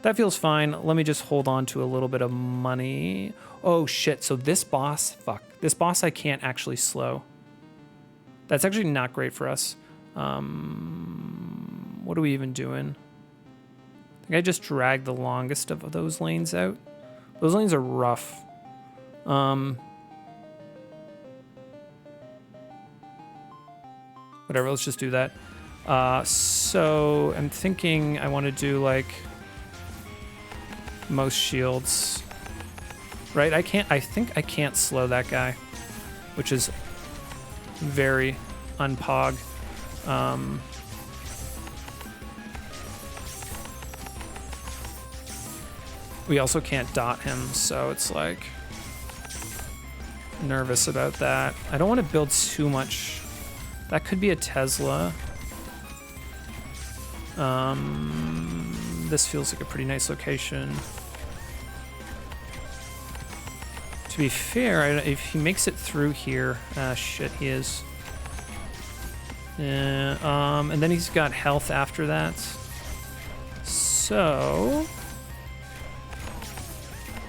That feels fine. Let me just hold on to a little bit of money. Oh shit, so this boss, fuck. This boss I can't actually slow. That's actually not great for us. What are we even doing? I think I just dragged the longest of those lanes out. Those lanes are rough. Whatever, let's just do that. So I'm thinking I want to do like most shields, right? I think I can't slow that guy, which is very unpog. We also can't dot him, so it's like nervous about that. I don't want to build too much. That could be a Tesla. This feels like a pretty nice location. To be fair, if he makes it through here, shit, he is. And then he's got health after that. So,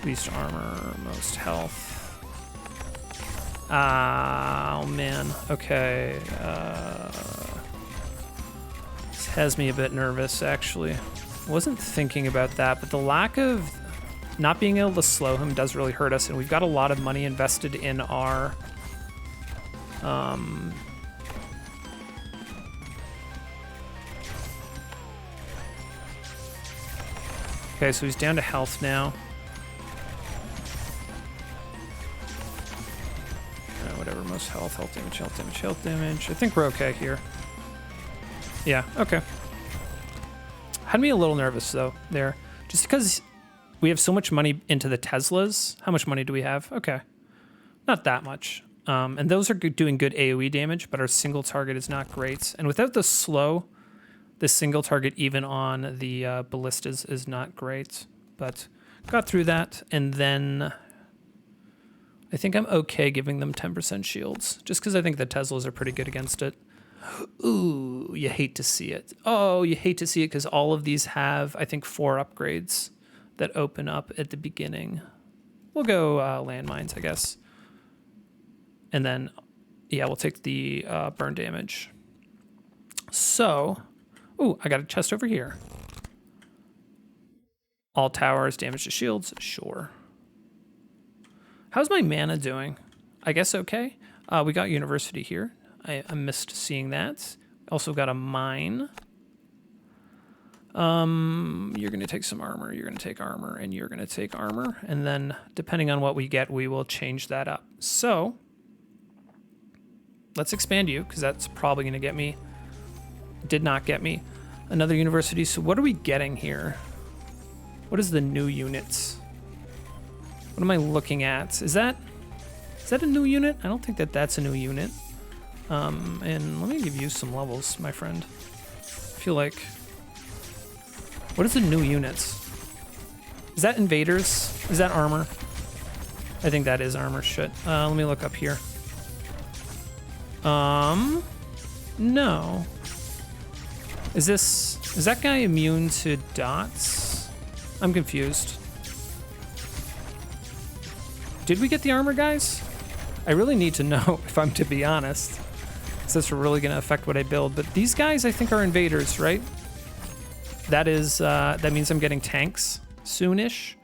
least armor, most health. Oh man, okay. This has me a bit nervous, actually. Wasn't thinking about that, but the lack of not being able to slow him does really hurt us, and we've got a lot of money invested in our okay, so he's down to health now. Whatever, most health, health damage, health damage, health damage. I think we're okay here. Yeah, okay. Had me a little nervous though there, just because we have so much money into the Teslas. How much money do we have? Okay, not that much. And those are doing good AoE damage, but our single target is not great. And without the slow, the single target even on the ballistas is not great. But got through that, and then I think I'm okay giving them 10% shields, just because I think the Teslas are pretty good against it. Ooh, you hate to see it. Oh, you hate to see it because all of these have, I think, 4 upgrades that open up at the beginning. We'll go landmines, I guess. And then, yeah, we'll take the burn damage. So, ooh, I got a chest over here. All towers, damage to shields, sure. How's my mana doing? I guess okay. We got university here. I missed seeing that. Also got a mine. You're going to take some armor, you're going to take armor, and you're going to take armor. And then depending on what we get, we will change that up. So let's expand you, because that's probably going to get me. Did not get me another university. So what are we getting here? What is the new units? What am I looking at? Is that a new unit? I don't think that that's a new unit. And let me give you some levels, my friend. I feel like... What is the new units? Is that invaders? Is that armor? I think that is armor. Shit. Let me look up here. No. Is that guy immune to dots? I'm confused. Did we get the armor, guys? I really need to know, if I'm to be honest. Because that's really going to affect what I build. But these guys, I think, are invaders, right? That is, that means I'm getting tanks soonish.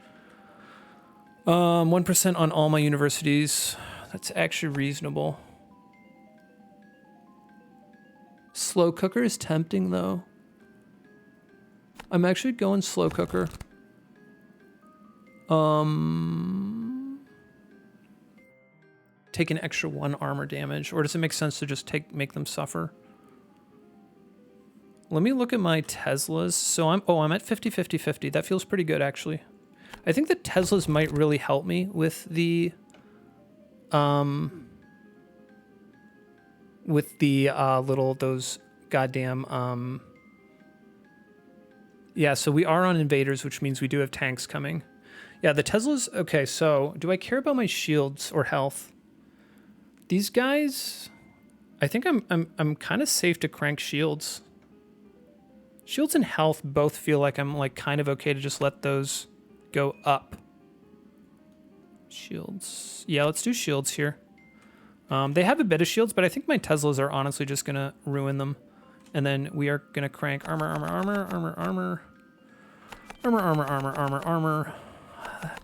1% on all my universities. That's actually reasonable. Slow cooker is tempting, though. I'm actually going slow cooker. Take an extra 1 armor damage, or does it make sense to just make them suffer? Let me look at my Teslas. So I'm at 50-50-50. That feels pretty good, actually. I think the Teslas might really help me with the with the those goddamn yeah, so we are on invaders, which means we do have tanks coming. Yeah, the Teslas. Okay, so do I care about my shields or health? These guys, I think I'm kind of safe to crank shields. Shields and health both feel like I'm like kind of okay to just let those go up. Shields. Yeah, let's do shields here. They have a bit of shields, but I think my Teslas are honestly just gonna ruin them. And then we are gonna crank armor, armor, armor, armor, armor, armor, armor, armor, armor, armor.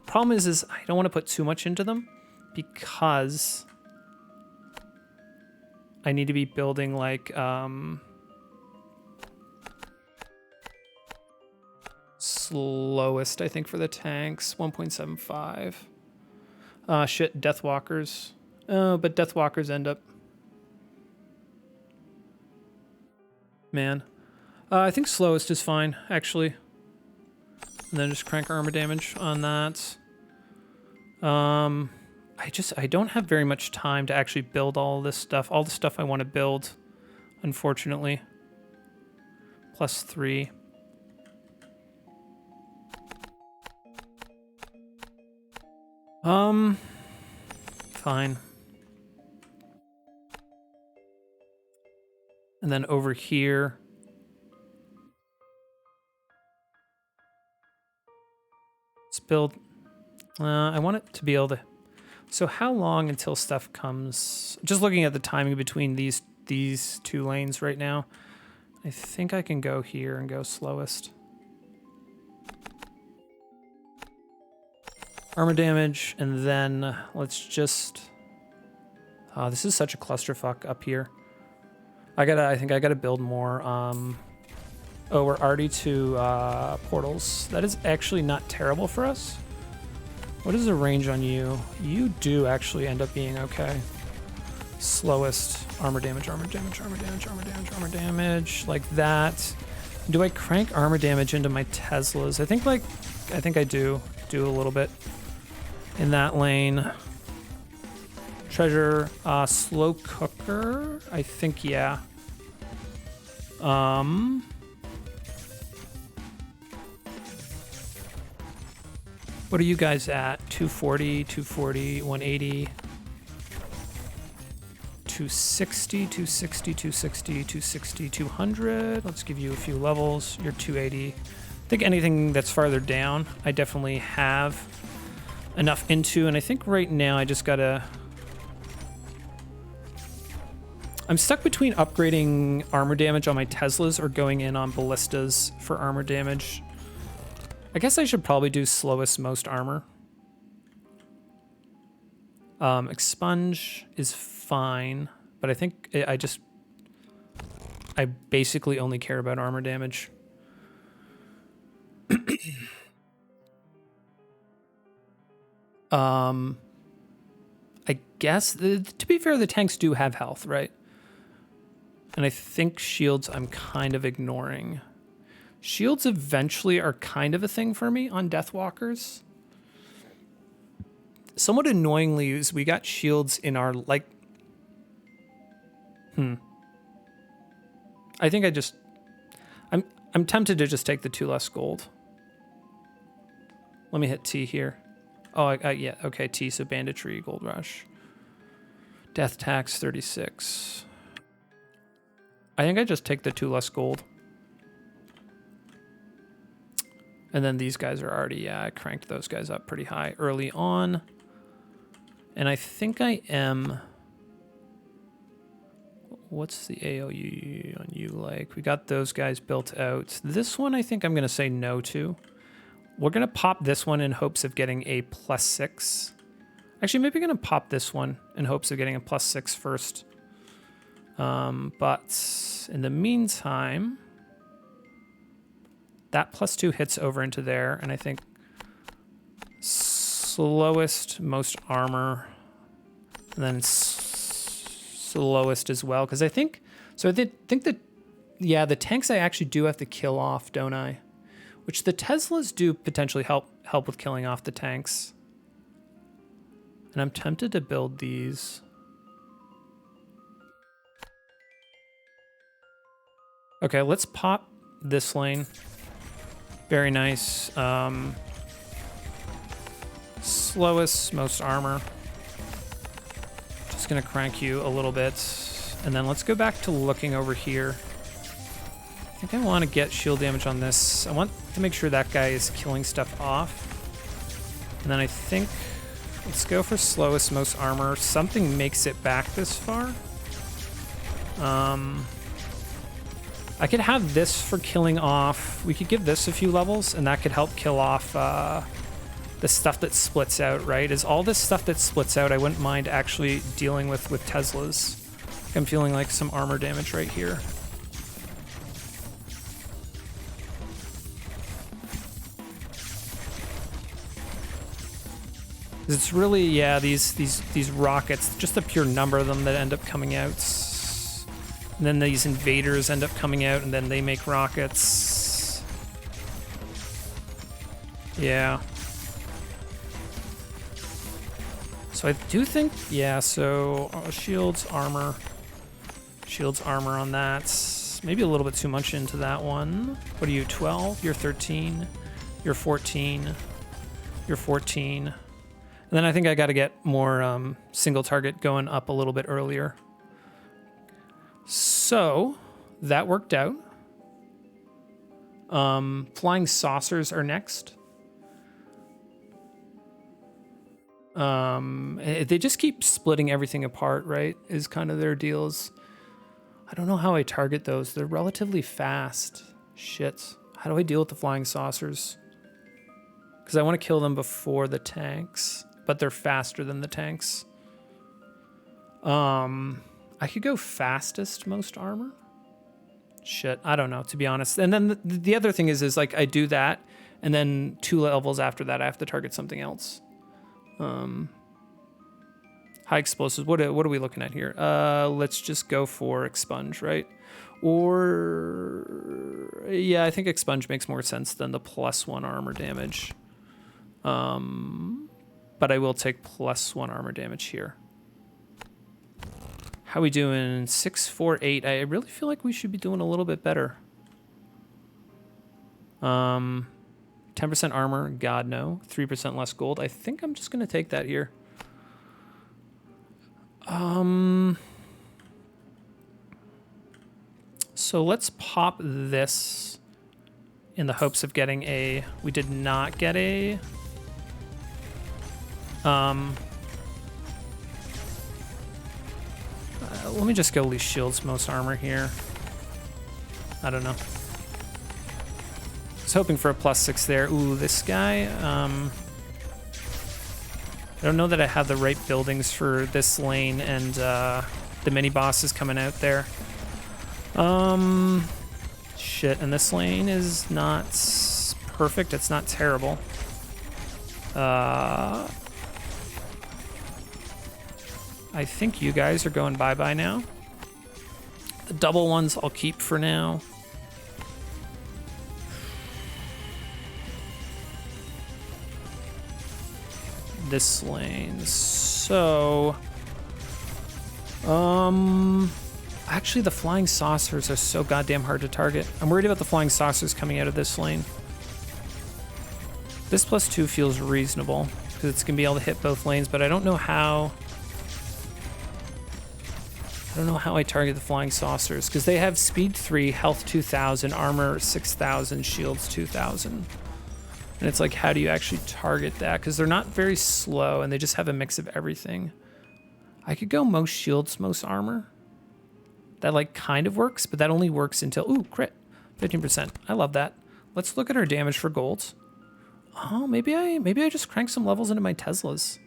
Problem is I don't want to put too much into them because I need to be building like slowest, I think, for the tanks. 1.75. Shit, Deathwalkers. Oh, but Deathwalkers end up. Man. I think slowest is fine, actually. And then just crank armor damage on that. I don't have very much time to actually build all this stuff. All the stuff I want to build, unfortunately. +3. Fine. And then over here. Let's build. I want it to be able to. So how long until stuff comes? Just looking at the timing between these two lanes right now. I think I can go here and go slowest. Armor damage, and then let's just. This is such a clusterfuck up here. I think I gotta build more. Oh, we're already to portals. That is actually not terrible for us. What is the range on you? You do actually end up being okay. Slowest. Armor damage, armor damage, armor damage, armor damage, armor damage. Like that. Do I crank armor damage into my Teslas? I think I do a little bit in that lane. Treasure, slow cooker. I think, yeah. What are you guys at? 240, 240, 180, 260, 260, 260, 260, 200. Let's give you a few levels. You're 280. I think anything that's farther down, I definitely have enough into. And I think right now I just gotta... I'm stuck between upgrading armor damage on my Teslas or going in on ballistas for armor damage. I guess I should probably do slowest most armor. Expunge is fine, but I think I basically only care about armor damage. I guess, to be fair, the tanks do have health, right? And I think shields I'm kind of ignoring. Shields eventually are kind of a thing for me on Deathwalkers. Somewhat annoyingly is we got shields in our, like... I think I'm tempted to just take the 2 less gold. Let me hit T here. Oh, yeah, okay, T, so banditry, gold rush. Death tax, 36. I think I just take the 2 less gold. And then these guys are already, yeah, I cranked those guys up pretty high early on. And I think I am... What's the AOU on you like? We got those guys built out. This one I think I'm going to say no to. We're going to pop this one in hopes of getting a +6. Actually, maybe going to pop this one in hopes of getting a +6 first. But in the meantime... That +2 hits over into there, and I think slowest, most armor, and then slowest as well. Because I think, so I think that, yeah, the tanks I actually do have to kill off, don't I? Which the Teslas do potentially help with killing off the tanks. And I'm tempted to build these. Okay, let's pop this lane. Very nice. Slowest, most armor. Just gonna crank you a little bit. And then let's go back to looking over here. I think I want to get shield damage on this. I want to make sure that guy is killing stuff off. And then I think let's go for slowest, most armor. Something makes it back this far. I could have this for killing off. We could give this a few levels, and that could help kill off the stuff that splits out, right? Is all this stuff that splits out, I wouldn't mind actually dealing with Teslas. I'm feeling like some armor damage right here. It's really, yeah, these rockets, just the pure number of them that end up coming out. And then these invaders end up coming out, and then they make rockets. Yeah. So I do think, yeah, so shields, armor. Shields, armor on that. Maybe a little bit too much into that one. What are you, 12? You're 13. You're 14. You're 14. And then I think I got to get more single target going up a little bit earlier. So that worked out. Flying saucers are next. They just keep splitting everything apart, right? Is kind of their deals. I don't know how I target those. They're relatively fast. Shit. How do I deal with the flying saucers? Because I want to kill them before the tanks, but they're faster than the tanks. I could go fastest, most armor. Shit, I don't know, to be honest. And then the other thing is like I do that, and then 2 levels after that, I have to target something else. High explosives. What are we looking at here? Let's just go for expunge, right? Or yeah, I think expunge makes more sense than the +1 armor damage. But I will take +1 armor damage here. How we doing? 6, 4, 8. I really feel like we should be doing a little bit better. 10% armor, God no. 3% less gold. I think I'm just gonna take that here. So let's pop this in the hopes of getting a. We did not get a. Let me just go least shields, most armor here. I don't know. I was hoping for a +6 there. Ooh, this guy. I don't know that I have the right buildings for this lane and the mini bosses coming out there. Shit, and this lane is not perfect. It's not terrible. I think you guys are going bye-bye now. The double ones I'll keep for now. This lane. So, actually the flying saucers are so goddamn hard to target. I'm worried about the flying saucers coming out of this lane. This +2 feels reasonable because it's gonna be able to hit both lanes, but I don't know how. I don't know how I target the flying saucers because they have speed 3, health 2,000, armor 6,000, shields 2,000. And it's like, how do you actually target that? Because they're not very slow and they just have a mix of everything. I could go most shields, most armor. That like kind of works, but that only works until, ooh, crit, 15%. I love that. Let's look at our damage for golds. Oh, maybe I just crank some levels into my Teslas.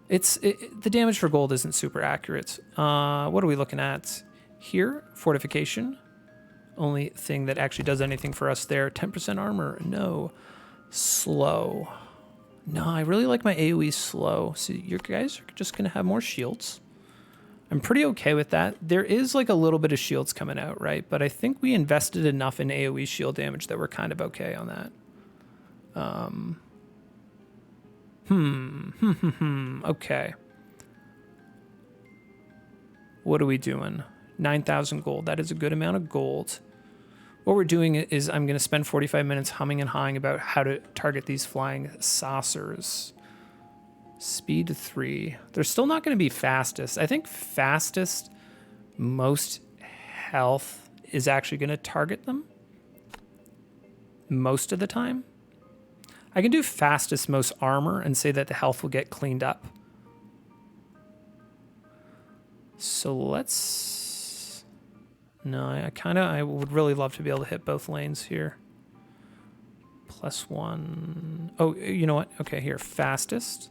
The damage for gold isn't super accurate. What are we looking at here? Fortification. Only thing that actually does anything for us there. 10% armor. No. Slow. No, I really like my AoE slow. So you guys are just going to have more shields. I'm pretty okay with that. There is like a little bit of shields coming out, right? But I think we invested enough in AoE shield damage that we're kind of okay on that. Okay. What are we doing? 9,000 gold. That is a good amount of gold. What we're doing is I'm going to spend 45 minutes humming and hawing about how to target these flying saucers. Speed 3. They're still not going to be fastest. I think fastest, most health is actually going to target them most of the time. I can do fastest, most armor and say that the health will get cleaned up. So let's... No, I would really love to be able to hit both lanes here. +1. Oh, you know what? Okay, here. Fastest.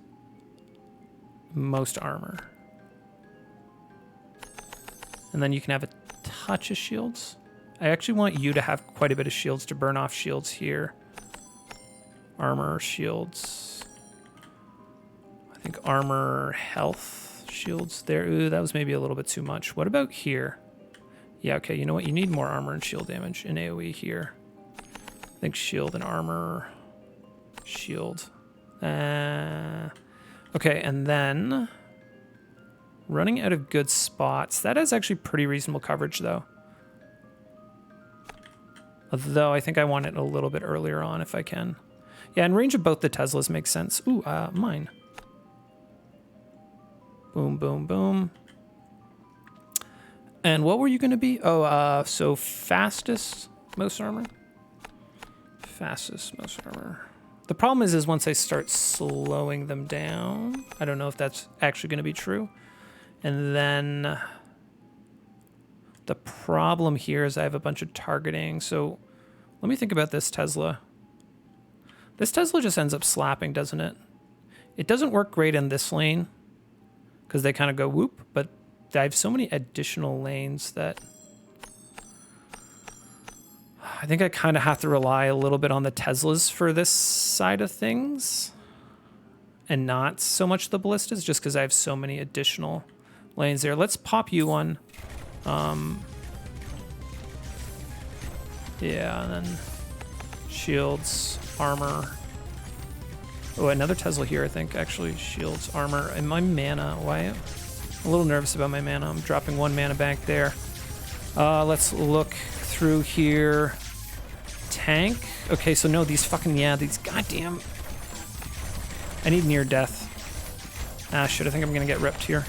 Most armor. And then you can have a touch of shields. I actually want you to have quite a bit of shields to burn off shields here. Armor, shields. I think armor, health, shields there. Ooh, that was maybe a little bit too much. What about here? Yeah, okay, you know what? You need more armor and shield damage in AoE here. I think shield and armor. Shield. Okay, and then running out of good spots. That is actually pretty reasonable coverage, though. Although I think I want it a little bit earlier on if I can. Yeah, in range of both the Teslas makes sense. Ooh, mine. Boom, boom, boom. And what were you going to be? Oh, so fastest, most armor? Fastest, most armor. The problem is once I start slowing them down, I don't know if that's actually going to be true. And then the problem here is I have a bunch of targeting. So let me think about this Tesla. This Tesla just ends up slapping, doesn't it? It doesn't work great in this lane because they kind of go whoop, but I have so many additional lanes that I think I kind of have to rely a little bit on the Teslas for this side of things and not so much the ballistas just because I have so many additional lanes there. Let's pop you one. Yeah, and then shields, armor. Oh, another Tesla here, I think, actually. Shields, armor, and my mana. Why? I'm a little nervous about my mana. I'm dropping 1 mana bank there. Let's look through here. Tank. Okay, so no, these fucking, yeah, these goddamn... I need near death. Ah, shit, I think I'm gonna get ripped here.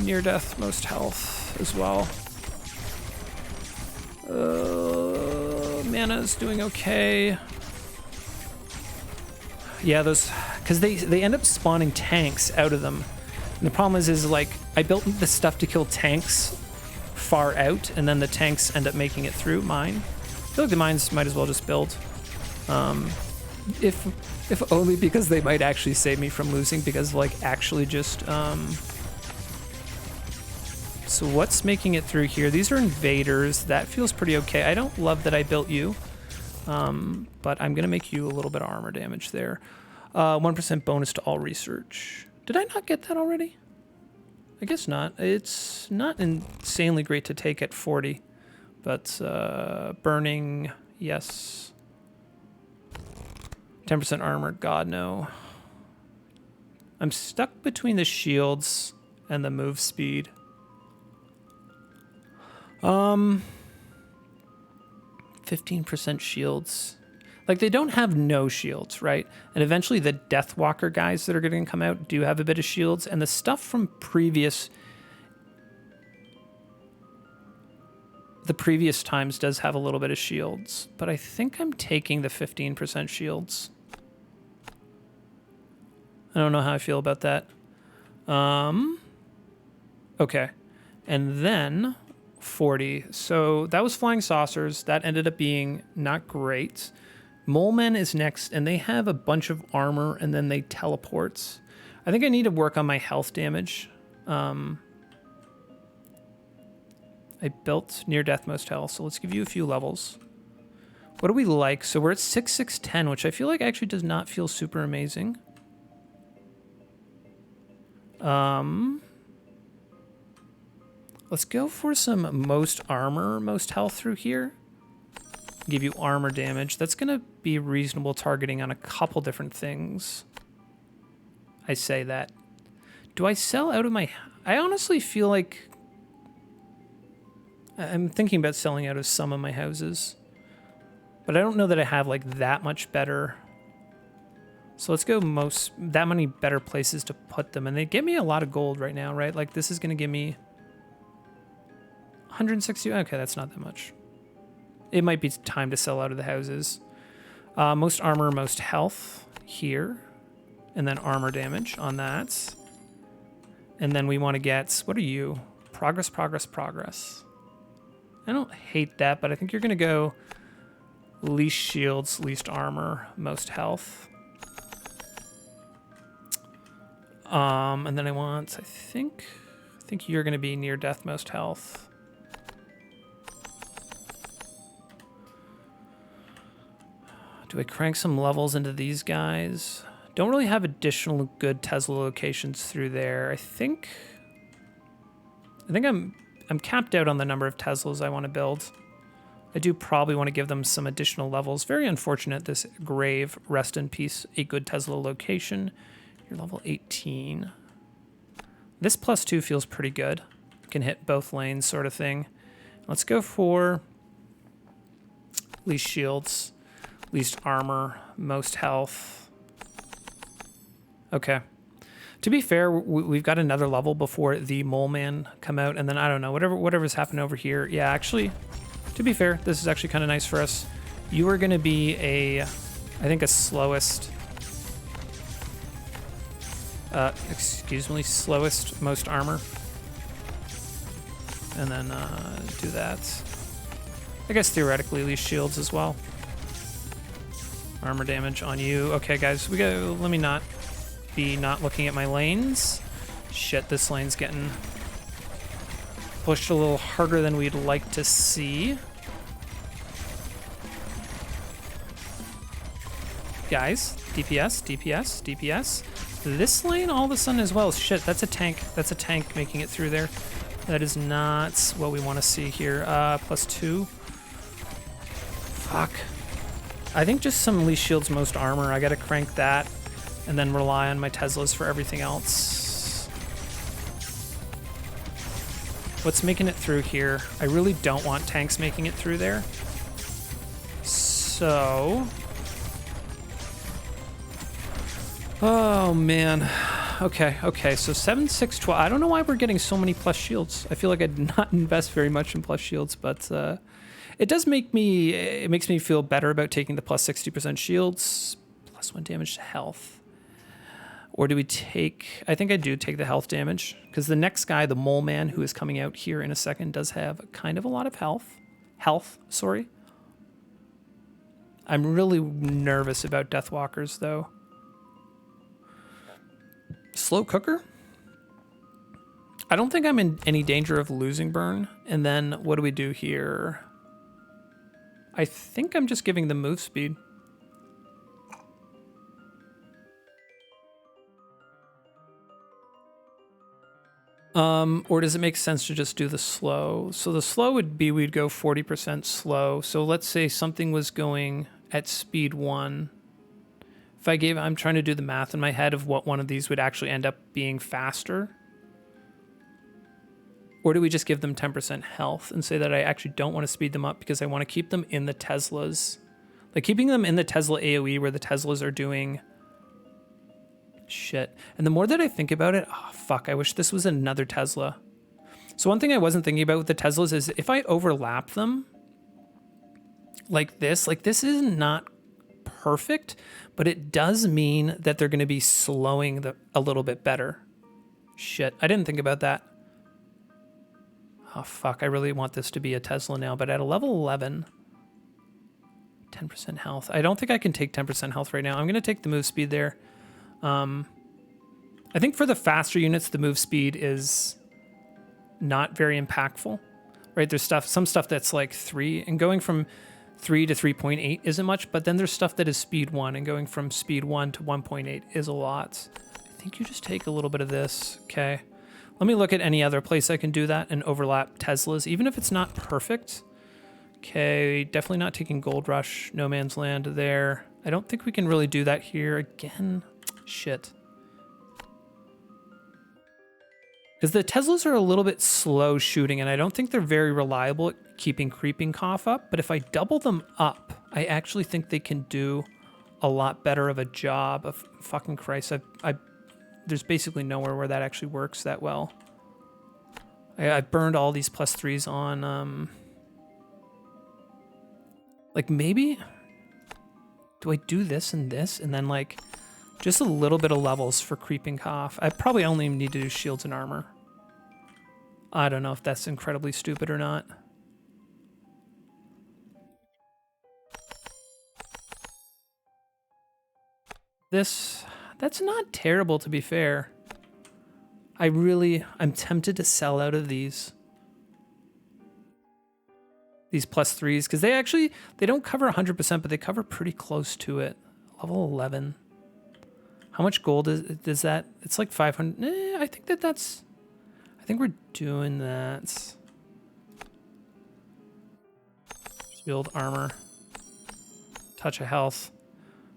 Near death, most health as well. Mana's doing okay. Yeah, those, because they end up spawning tanks out of them. And the problem is like, I built the stuff to kill tanks far out, and then the tanks end up making it through mine. I feel like the mines might as well just build. If only because they might actually save me from losing, because like actually just, so what's making it through here? These are invaders. That feels pretty okay. I don't love that I built you, but I'm gonna make you a little bit of armor damage there. 1% bonus to all research. Did I not get that already? I guess not. It's not insanely great to take at 40, but burning, yes. 10% armor, God no. I'm stuck between the shields and the move speed. 15% shields. Like, they don't have no shields, right? And eventually the Deathwalker guys that are going to come out do have a bit of shields. And the stuff from the previous times does have a little bit of shields. But I think I'm taking the 15% shields. I don't know how I feel about that. Okay. And then 40. So that was Flying Saucers. That ended up being not great. Mole Men is next, and they have a bunch of armor, and then they teleport. I think I need to work on my health damage. I built near death most health, so let's give you a few levels. What do we like? So we're at 6, 6, 10, which I feel like actually does not feel super amazing. Let's go for some most armor, most health through here. Give you armor damage. That's going to be reasonable targeting on a couple different things. I say that. Do I sell out of my... I honestly feel like... I'm thinking about selling out of some of my houses. But I don't know that I have like that much better. So let's go that many better places to put them. And they give me a lot of gold right now, right? Like this is going to give me 160. Okay, that's not that much. It might be time to sell out of the houses. Most armor, most health here. And then armor damage on that. And then we want to get, what are you? Progress, progress, progress. I don't hate that, but I think you're going to go least shields, least armor, most health. And then I think you're going to be near death, most health. Do I crank some levels into these guys? Don't really have additional good Tesla locations through there. I think I'm capped out on the number of Teslas I want to build. I do probably want to give them some additional levels. Very unfortunate, this grave, rest in peace, a good Tesla location. You're level 18. This +2 feels pretty good. Can hit both lanes sort of thing. Let's go for least shields, least armor, most health. Okay. To be fair, we've got another level before the mole man come out, and then I don't know, whatever's happened over here. Yeah, actually, to be fair, this is actually kind of nice for us. You are going to be I think a slowest, slowest most armor. And then do that. I guess theoretically least shields as well. Armor damage on you. Okay, guys, let me not be not looking at my lanes. Shit, this lane's getting pushed a little harder than we'd like to see. Guys, DPS, DPS, DPS. This lane all of a sudden as well. Shit, that's a tank. That's a tank making it through there. That is not what we want to see here. +2. Fuck. I think just some least shields, most armor. I gotta crank that and then rely on my Teslas for everything else. What's making it through here? I really don't want tanks making it through there. So... oh, man. Okay, so 7, 6, 12. I don't know why we're getting so many plus shields. I feel like I did not invest very much in plus shields, but it does make me... it makes me feel better about taking the plus 60% shields. +1 damage to health. Or do we take... I think I do take the health damage, because the next guy, the mole man, who is coming out here in a second, does have kind of a lot of health, sorry. I'm really nervous about Deathwalkers, though. Slow cooker? I don't think I'm in any danger of losing burn. And then what do we do here? I think I'm just giving them move speed. Or does it make sense to just do the slow? So the slow would be we'd go 40% slow. So let's say something was going at speed 1. If I gave, I'm trying to do the math in my head of what one of these would actually end up being faster. Or do we just give them 10% health and say that I actually don't want to speed them up because I want to keep them in the Teslas? Like keeping them in the Tesla AoE where the Teslas are doing shit. And the more that I think about it, oh fuck, I wish this was another Tesla. So one thing I wasn't thinking about with the Teslas is if I overlap them like this is not perfect, but it does mean that they're going to be slowing a little bit better. Shit, I didn't think about that. Oh fuck, I really want this to be a Tesla now, but at a level 11, 10% health. I don't think I can take 10% health right now. I'm going to take the move speed there. I think for the faster units, the move speed is not very impactful, right? There's some stuff that's like 3, and going from 3 to 3.8 isn't much, but then there's stuff that is speed 1, and going from speed 1 to 1.8 is a lot. I think you just take a little bit of this. Okay. Let me look at any other place I can do that and overlap Teslas, even if it's not perfect. Okay, definitely not taking Gold Rush, No Man's Land there. I don't think we can really do that here again. Shit. is the Teslas are a little bit slow shooting, and I don't think they're very reliable at keeping creeping cough up. But if I double them up, I actually think they can do a lot better of a job. Of fucking Christ, there's basically nowhere where that actually works that well. I burned all these +3s on, like maybe, do I do this and then like just a little bit of levels for creeping cough? I probably only need to do shields and armor. I don't know if that's incredibly stupid or not. That's not terrible, to be fair. I'm tempted to sell out of these +3s, because they don't cover 100%, but they cover pretty close to it. Level 11. How much gold is that? It's like 500. I think we're doing that. Shield, armor, touch of health.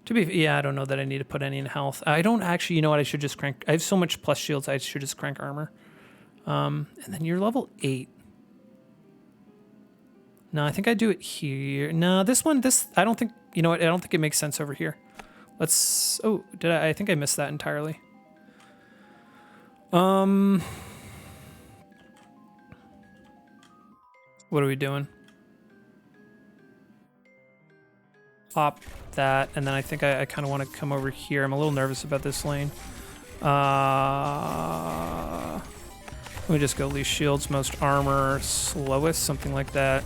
I don't know that I need to put any in health. I don't actually, you know what, I should just crank. I have so much plus shields, I should just crank armor. And then you're level 8. No, I think I do it here. No, I don't think, you know what, I don't think it makes sense over here. I think I missed that entirely. What are we doing? Pop that, and then I think I kind of want to come over here. I'm a little nervous about this lane. Let me just go least shields, most armor, slowest, something like that.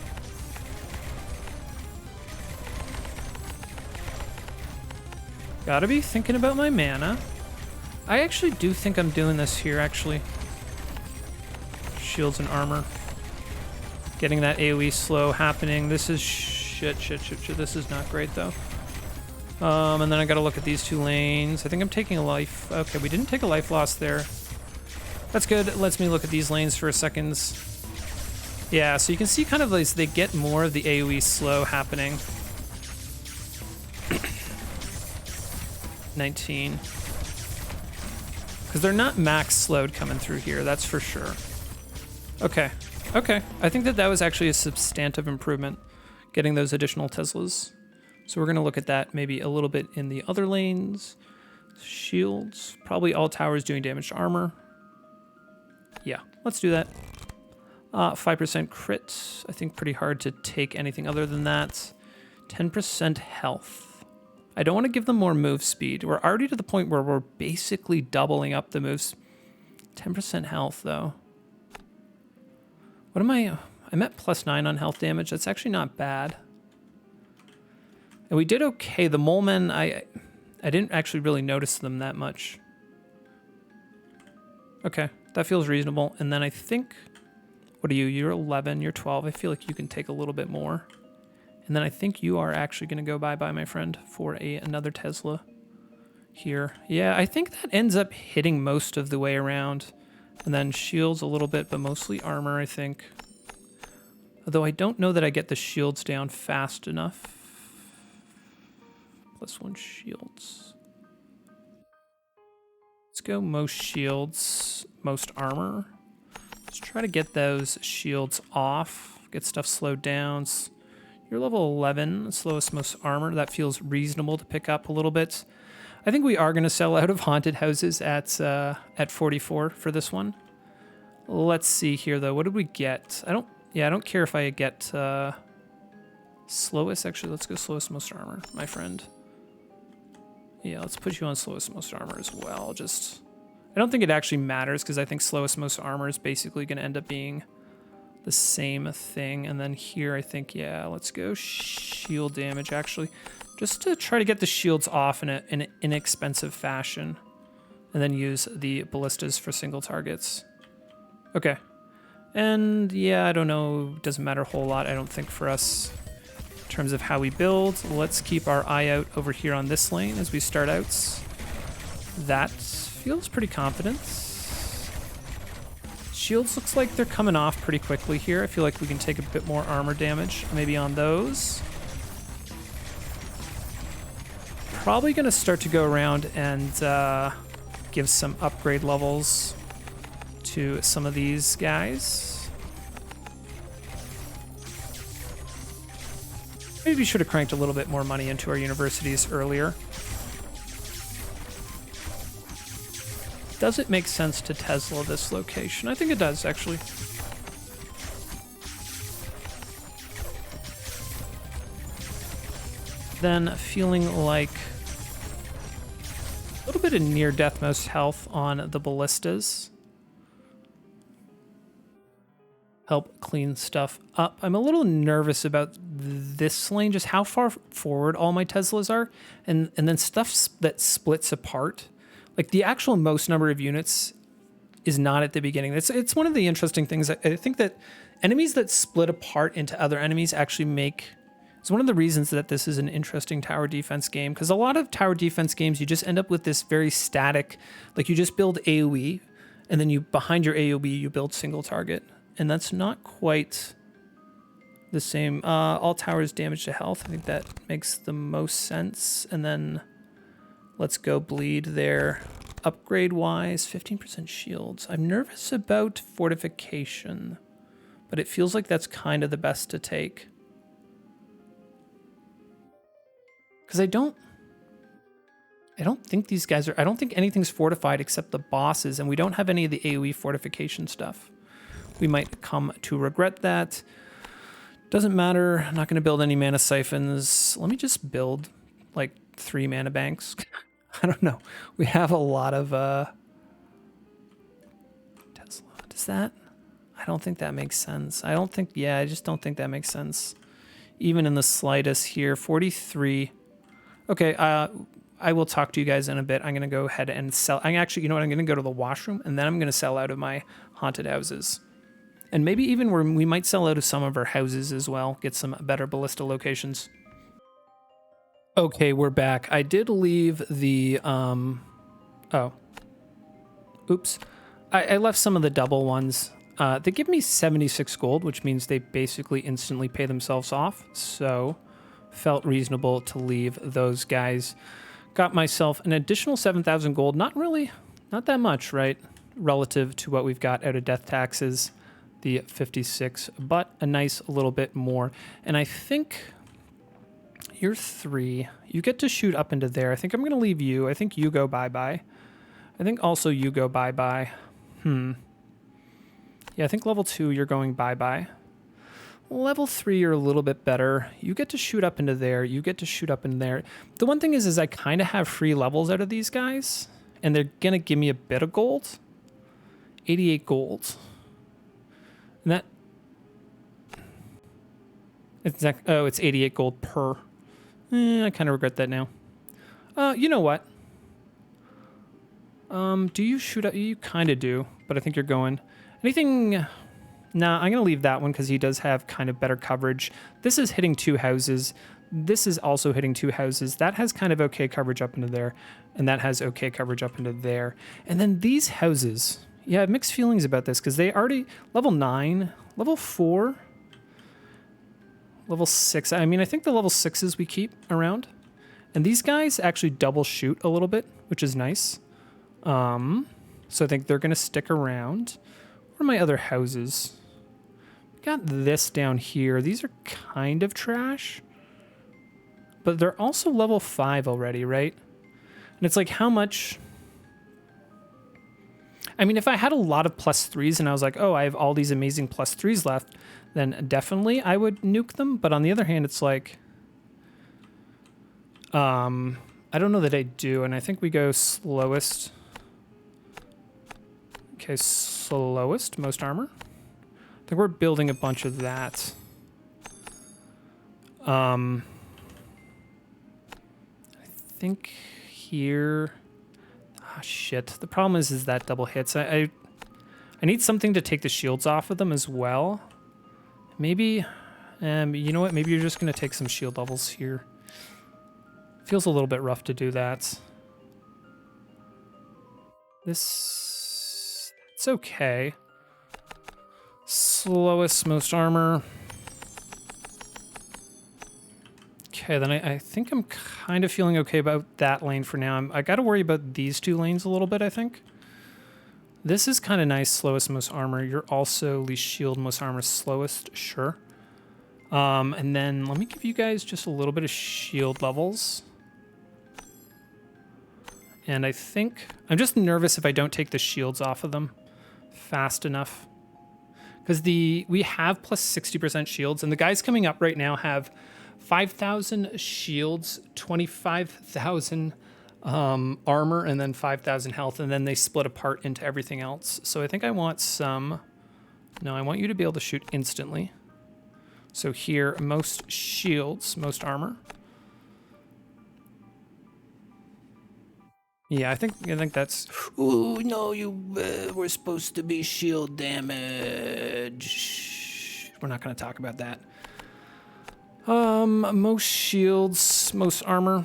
Gotta be thinking about my mana. I actually do think I'm doing this here, actually. Shields and armor. Getting that AoE slow happening. This is shit. This is not great, though. And then I gotta look at these 2 lanes. I think I'm taking a life. Okay, we didn't take a life loss there. That's good. It lets me look at these lanes for a second. Yeah, so you can see kind of like they get more of the AoE slow happening. 19. Because they're not max slowed coming through here, that's for sure. Okay. I think that was actually a substantive improvement, getting those additional Teslas. So we're going to look at that maybe a little bit in the other lanes. Shields. Probably all towers doing damage to armor. Yeah, let's do that. 5% crit. I think pretty hard to take anything other than that. 10% health. I don't want to give them more move speed. We're already to the point where we're basically doubling up the moves. 10% health, though. What am I? I'm at +9 on health damage. That's actually not bad. And we did okay. The mole men, I didn't actually really notice them that much. Okay, that feels reasonable. And then I think, what are you? You're 11, you're 12. I feel like you can take a little bit more. And then I think you are actually going to go bye-bye, my friend, for another Tesla here. Yeah, I think that ends up hitting most of the way around. And then shields a little bit, but mostly armor, I think. Although I don't know that I get the shields down fast enough. +1 shields. Let's go most shields, most armor. Let's try to get those shields off, get stuff slowed down. You're level 11, slowest most armor. That feels reasonable to pick up a little bit. I think we are going to sell out of haunted houses at 44 for this one. Let's see here, though. What did we get? I don't care if I get slowest. Actually, let's go slowest most armor, my friend. Yeah, let's put you on slowest most armor as well. I don't think it actually matters, because I think slowest most armor is basically going to end up being the same thing. And then here, I think, yeah, let's go shield damage, actually. Just to try to get the shields off in an inexpensive fashion. And then use the ballistas for single targets. Okay. And yeah, I don't know. Doesn't matter a whole lot, I don't think, for us. In terms of how we build, let's keep our eye out over here on this lane as we start out. That feels pretty confident. Shields looks like they're coming off pretty quickly here. I feel like we can take a bit more armor damage, maybe on those. Probably going to start to go around and give some upgrade levels to some of these guys. Maybe we should have cranked a little bit more money into our universities earlier. Does it make sense to Tesla this location? I think it does, actually. Then feeling like a little bit of near-death most health on the ballistas. Help clean stuff up. I'm a little nervous about this lane, just how far forward all my Teslas are, and then stuff that splits apart. Like the actual most number of units is not at the beginning. It's one of the interesting things. I think that enemies that split apart into other enemies actually make... It's one of the reasons that this is an interesting tower defense game, because a lot of tower defense games, you just end up with this very static, like you just build AoE, and then you behind your AoE, you build single target. And that's not quite the same. All towers damage to health. I think that makes the most sense. And then let's go bleed there. Upgrade-wise, 15% shields. I'm nervous about fortification, but it feels like that's kind of the best to take. Because I don't think these guys are... I don't think anything's fortified except the bosses, and we don't have any of the AoE fortification stuff. We might come to regret that. Doesn't matter. I'm not going to build any mana siphons. Let me just build like 3 mana banks. I don't know. We have a lot of Tesla. Does that? I don't think that makes sense. I don't think... Yeah, I just don't think that makes sense. Even in the slightest here. 43. Okay, I will talk to you guys in a bit. I'm going to go ahead and sell... Actually, you know what? I'm going to go to the washroom, and then I'm going to sell out of my haunted houses. And maybe even we might sell out of some of our houses as well. Get some better ballista locations. Okay, we're back. I did leave the... Oh. Oops. I left some of the double ones. They give me 76 gold, which means they basically instantly pay themselves off. So... felt reasonable to leave those guys. Got myself an additional 7,000 gold. Not that much, right? Relative to what we've got out of death taxes, the 56, but a nice little bit more. And I think you're 3. You get to shoot up into there. I think I'm going to leave you. I think you go bye-bye. I think also you go bye-bye. Yeah, I think level 2, you're going bye-bye. Level 3, you're a little bit better. You get to shoot up into there. You get to shoot up in there. The one thing is I kind of have free levels out of these guys, and they're going to give me a bit of gold. 88 gold. And that... it's 88 gold per. I kind of regret that now. You know what? Do you shoot up? You kind of do, but I think you're going... Anything... Nah, I'm going to leave that one because he does have kind of better coverage. This is hitting 2 houses. This is also hitting 2 houses. That has kind of okay coverage up into there. And that has okay coverage up into there. And then these houses. Yeah, I have mixed feelings about this because they already... Level 9, level 4, level 6. I mean, I think the level 6s we keep around. And these guys actually double shoot a little bit, which is nice. So I think they're going to stick around. What are my other houses? Got this down here. These are kind of trash. But they're also level 5 already, right? And it's like, how much... I mean, if I had a lot of +3s and I was like, oh, I have all these amazing +3s left, then definitely I would nuke them. But on the other hand, it's like... I don't know that I do. And I think we go slowest. Okay, slowest, most armor. I think we're building a bunch of that. I think here... Ah, shit. The problem is that double hits. I need something to take the shields off of them as well. Maybe... you know what? Maybe you're just going to take some shield levels here. Feels a little bit rough to do that. This... It's okay. Slowest, most armor. Okay, then I think I'm kind of feeling okay about that lane for now. I got to worry about these 2 lanes a little bit, I think. This is kind of nice, slowest, most armor. You're also least shield, most armor, slowest, sure. And then let me give you guys just a little bit of shield levels. And I think, I'm just nervous if I don't take the shields off of them fast enough. Because we have plus 60% shields, and the guys coming up right now have 5,000 shields, 25,000 armor, and then 5,000 health, and then they split apart into everything else. So I think I want some... No, I want you to be able to shoot instantly. So here, most shields, most armor. Yeah, I think that's... Ooh, no, you were supposed to be shield damage. We're not going to talk about that. Most shields, most armor.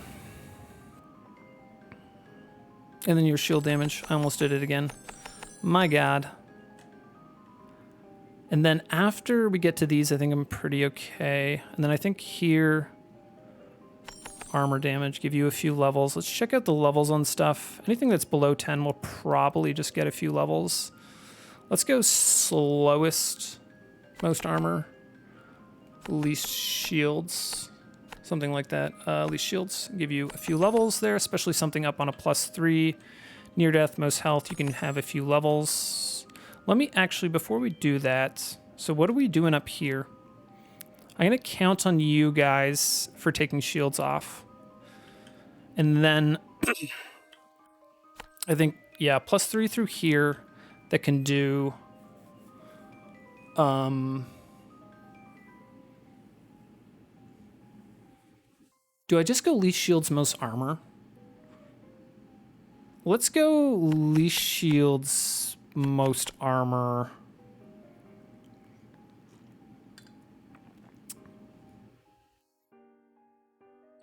And then your shield damage. I almost did it again. My God. And then after we get to these, I think I'm pretty okay. And then I think here... Armor damage, give you a few levels. Let's check out the levels on stuff. Anything that's below 10 will probably just get a few levels. Let's go slowest, most armor, least shields, something like that. Least shields, give you a few levels there, especially something up on a +3. Near death, most health, you can have a few levels. Let me actually, before we do that, so what are we doing up here? I'm going to count on you guys for taking shields off. And then I think, yeah, +3 through here that can do... do I just go least shields, most armor? Let's go least shields, most armor...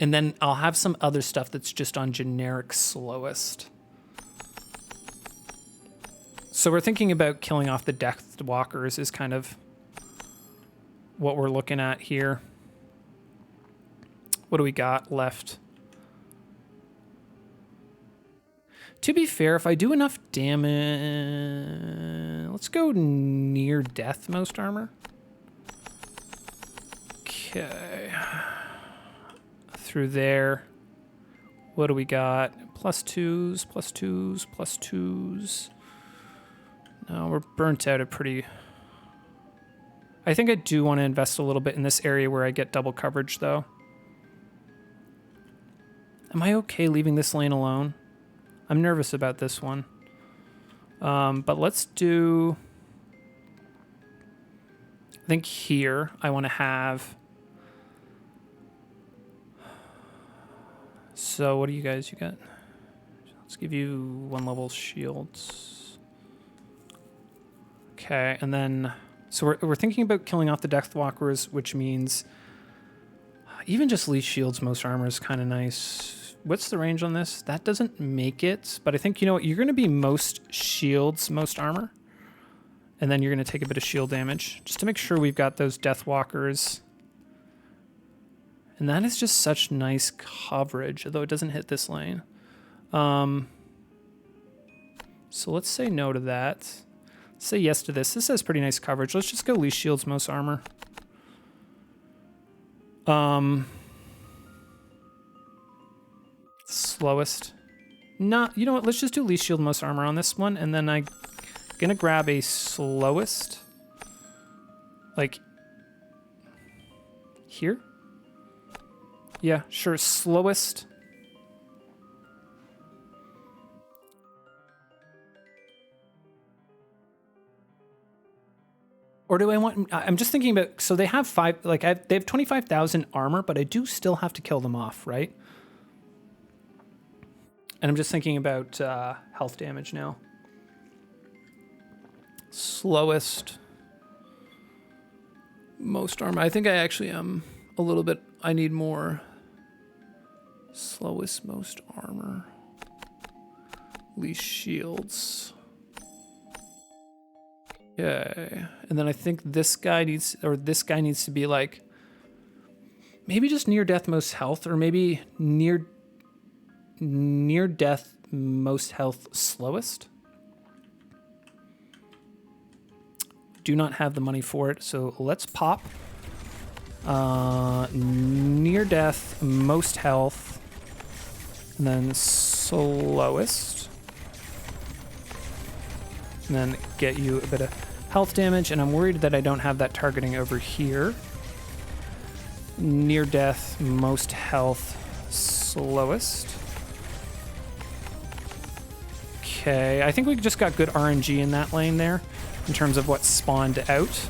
And then I'll have some other stuff that's just on generic slowest. So we're thinking about killing off the Death Walkers is kind of what we're looking at here. What do we got left? To be fair, if I do enough damage... Let's go near death most armor. Okay... Through there, what do we got? +2s, +2s, +2s. No, we're burnt out at pretty... I think I do want to invest a little bit in this area where I get double coverage, though. Am I okay leaving this lane alone? I'm nervous about this one. But let's do... I think here I want to have... So what do you guys, you got? Let's give you 1 level shields. Okay, and then, so we're thinking about killing off the Death Walkers, which means even just least shields, most armor is kind of nice. What's the range on this? That doesn't make it, but I think, you know what, you're going to be most shields, most armor. And then you're going to take a bit of shield damage, just to make sure we've got those Death Walkers. And that is just such nice coverage, although it doesn't hit this lane. So let's say no to that. Let's say yes to this. This has pretty nice coverage. Let's just go least shields, most armor. Slowest. Not, you know what? Let's just do least shield, most armor on this one, and then I'm gonna grab a slowest. Like here. Yeah, sure, slowest. Or do I want, I'm just thinking about, so they have they have 25,000 armor, but I do still have to kill them off, right? And I'm just thinking about health damage now. Slowest. Most armor. I think I actually am a little bit, I need more. Slowest, most armor. Least shields. Okay. And then I think this guy needs to be like, maybe just near death, most health, or maybe near death, most health, slowest. Do not have the money for it, so let's pop. Near death, most health, and then slowest. And then get you a bit of health damage, and I'm worried that I don't have that targeting over here. Near death, most health, slowest. Okay, I think we just got good RNG in that lane there in terms of what spawned out.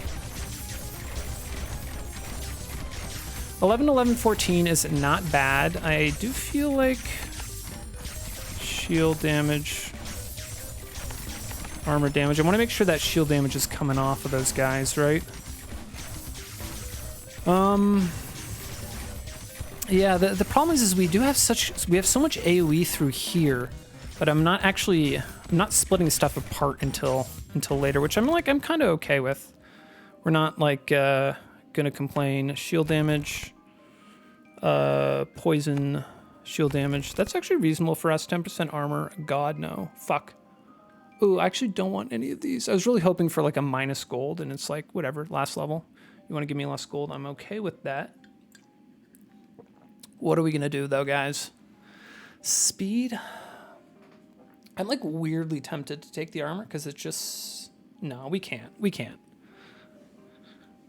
11, 11, 14 is not bad. I do feel like shield damage, armor damage. I want to make sure that shield damage is coming off of those guys, right? Yeah, the problem is we have so much AoE through here, but I'm not splitting stuff apart until later, which I'm kind of okay with. We're not like gonna complain. Shield damage, poison, shield damage. That's actually reasonable for us. 10% armor. God no. Fuck. Ooh, I actually don't want any of these. I was really hoping for like a minus gold, and it's like whatever. Last level. You want to give me less gold? I'm okay with that. What are we gonna do though, guys? Speed. I'm like weirdly tempted to take the armor because it's just no. We can't. We can't.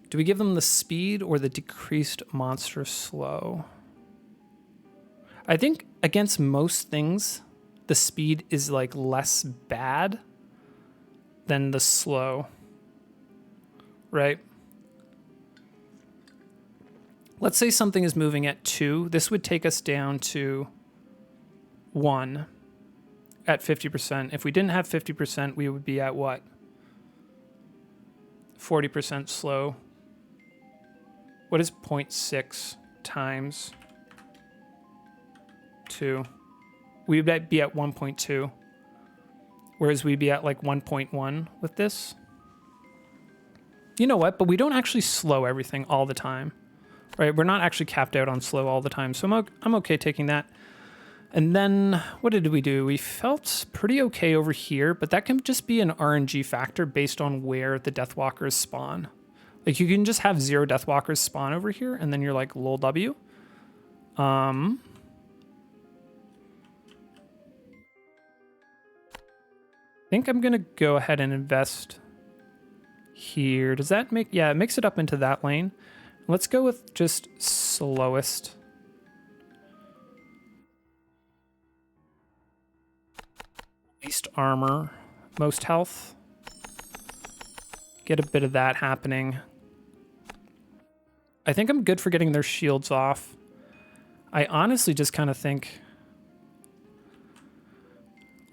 Do we give them the speed or the decreased monster slow? I think against most things, the speed is like less bad than the slow, right? Let's say something is moving at 2. This would take us down to 1 at 50%. If we didn't have 50%, we would be at what? 40% slow. What is 0.6 times 2? We would be at 1.2, whereas we'd be at like 1.1 with this. You know what? But we don't actually slow everything all the time, right? We're not actually capped out on slow all the time, so I'm okay taking that. And then what did we do? We felt pretty okay over here, but that can just be an RNG factor based on where the Deathwalkers spawn. Like you can just have 0 Deathwalkers spawn over here, and then you're like lol W. I think I'm gonna go ahead and invest here. Does that make, yeah, it makes it up into that lane. Let's go with just slowest. Least armor, most health. Get a bit of that happening. I think I'm good for getting their shields off. I honestly just kind of think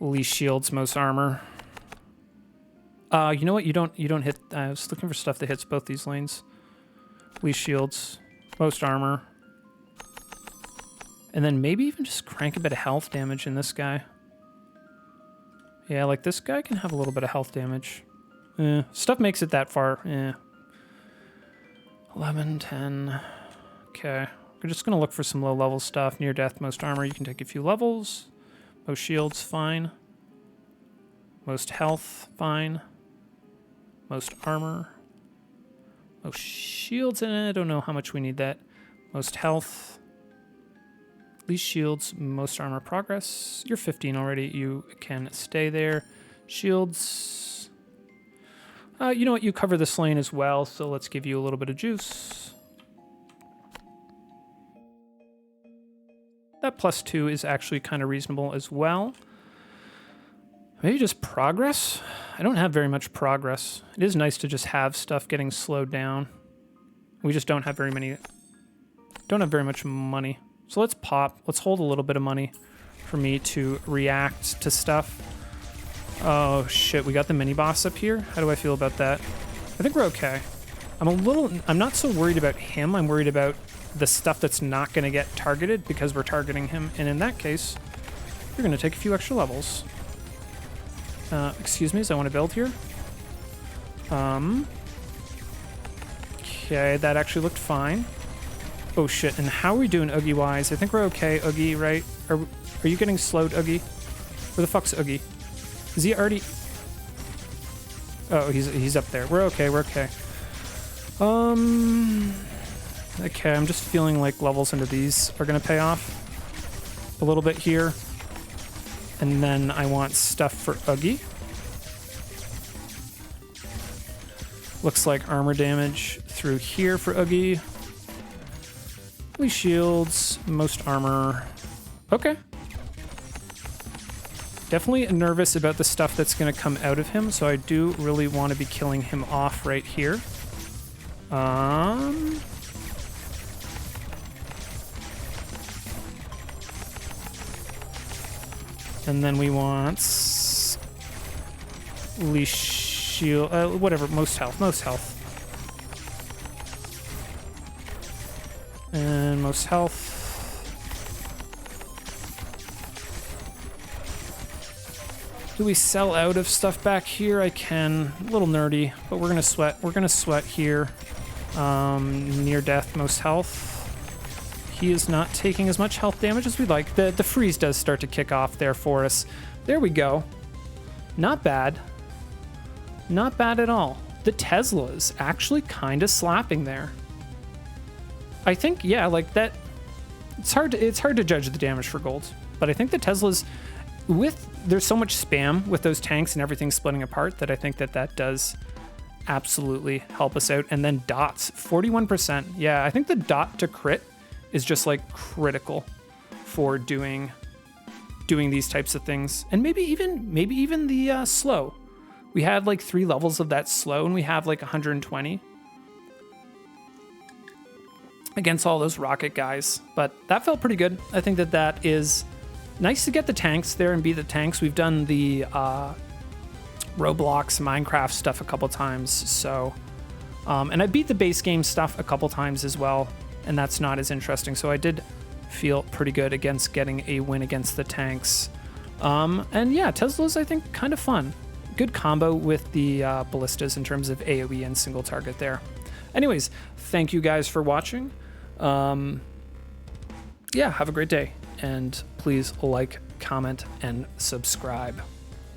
least shields, most armor. You know what? You don't hit. I was looking for stuff that hits both these lanes. Least shields, most armor, and then maybe even just crank a bit of health damage in this guy. Yeah, like this guy can have a little bit of health damage. Stuff makes it that far. 11, 10. Okay, we're just gonna look for some low level stuff. Near death, most armor. You can take a few levels. Most shields, fine. Most health, fine. Most armor. Most shields, and I don't know how much we need that. Most health. Least shields, most armor, progress. You're 15 already. You can stay there. Shields. You know what? You cover this lane as well, so let's give you a little bit of juice. That +2 is actually kind of reasonable as well. Maybe just progress? I don't have very much progress. It is nice to just have stuff getting slowed down. We just don't have very much money. So let's pop. Let's hold a little bit of money for me to react to stuff. Oh shit, we got the mini boss up here. How do I feel about that? I think we're okay. I'm not so worried about him. I'm worried about the stuff that's not going to get targeted because we're targeting him. And in that case, you're going to take a few extra levels. Excuse me, so I want to build here. Okay, that actually looked fine. Oh shit, and how are we doing Oogie-wise? I think we're okay, Oogie, right? Are you getting slowed, Oogie? Where the fuck's Oogie? Is he already... Oh, he's up there. We're okay. We're okay. Okay, I'm just feeling like levels into these are gonna pay off a little bit here. And then I want stuff for Oogie. Looks like armor damage through here for Oogie. At shields, most armor. Okay. Definitely nervous about the stuff that's going to come out of him, so I do really want to be killing him off right here. And then we want leash shield, whatever, most health. And most health. Do we sell out of stuff back here? I can. A little nerdy, but we're gonna sweat. We're gonna sweat here. Near death, most health. He is not taking as much health damage as we'd like. The freeze does start to kick off there for us. There we go. Not bad. Not bad at all. The Tesla's actually kind of slapping there. I think, yeah, like that. It's hard to judge the damage for gold, but I think the Tesla's there's so much spam with those tanks and everything splitting apart that I think that does absolutely help us out. And then dots, 41%. Yeah, I think the dot to crit is just like critical for doing these types of things. And maybe even the slow. We had like 3 levels of that slow, and we have like 120 against all those rocket guys. But that felt pretty good. I think that is nice to get the tanks there and beat the tanks. We've done the Roblox, Minecraft stuff a couple times, so and I beat the base game stuff a couple times as well, and that's not as interesting. So I did feel pretty good against getting a win against the tanks. And yeah, Tesla's, I think, kind of fun. Good combo with the ballistas in terms of AoE and single target there. Anyways, thank you guys for watching. Yeah, have a great day. And please like, comment, and subscribe.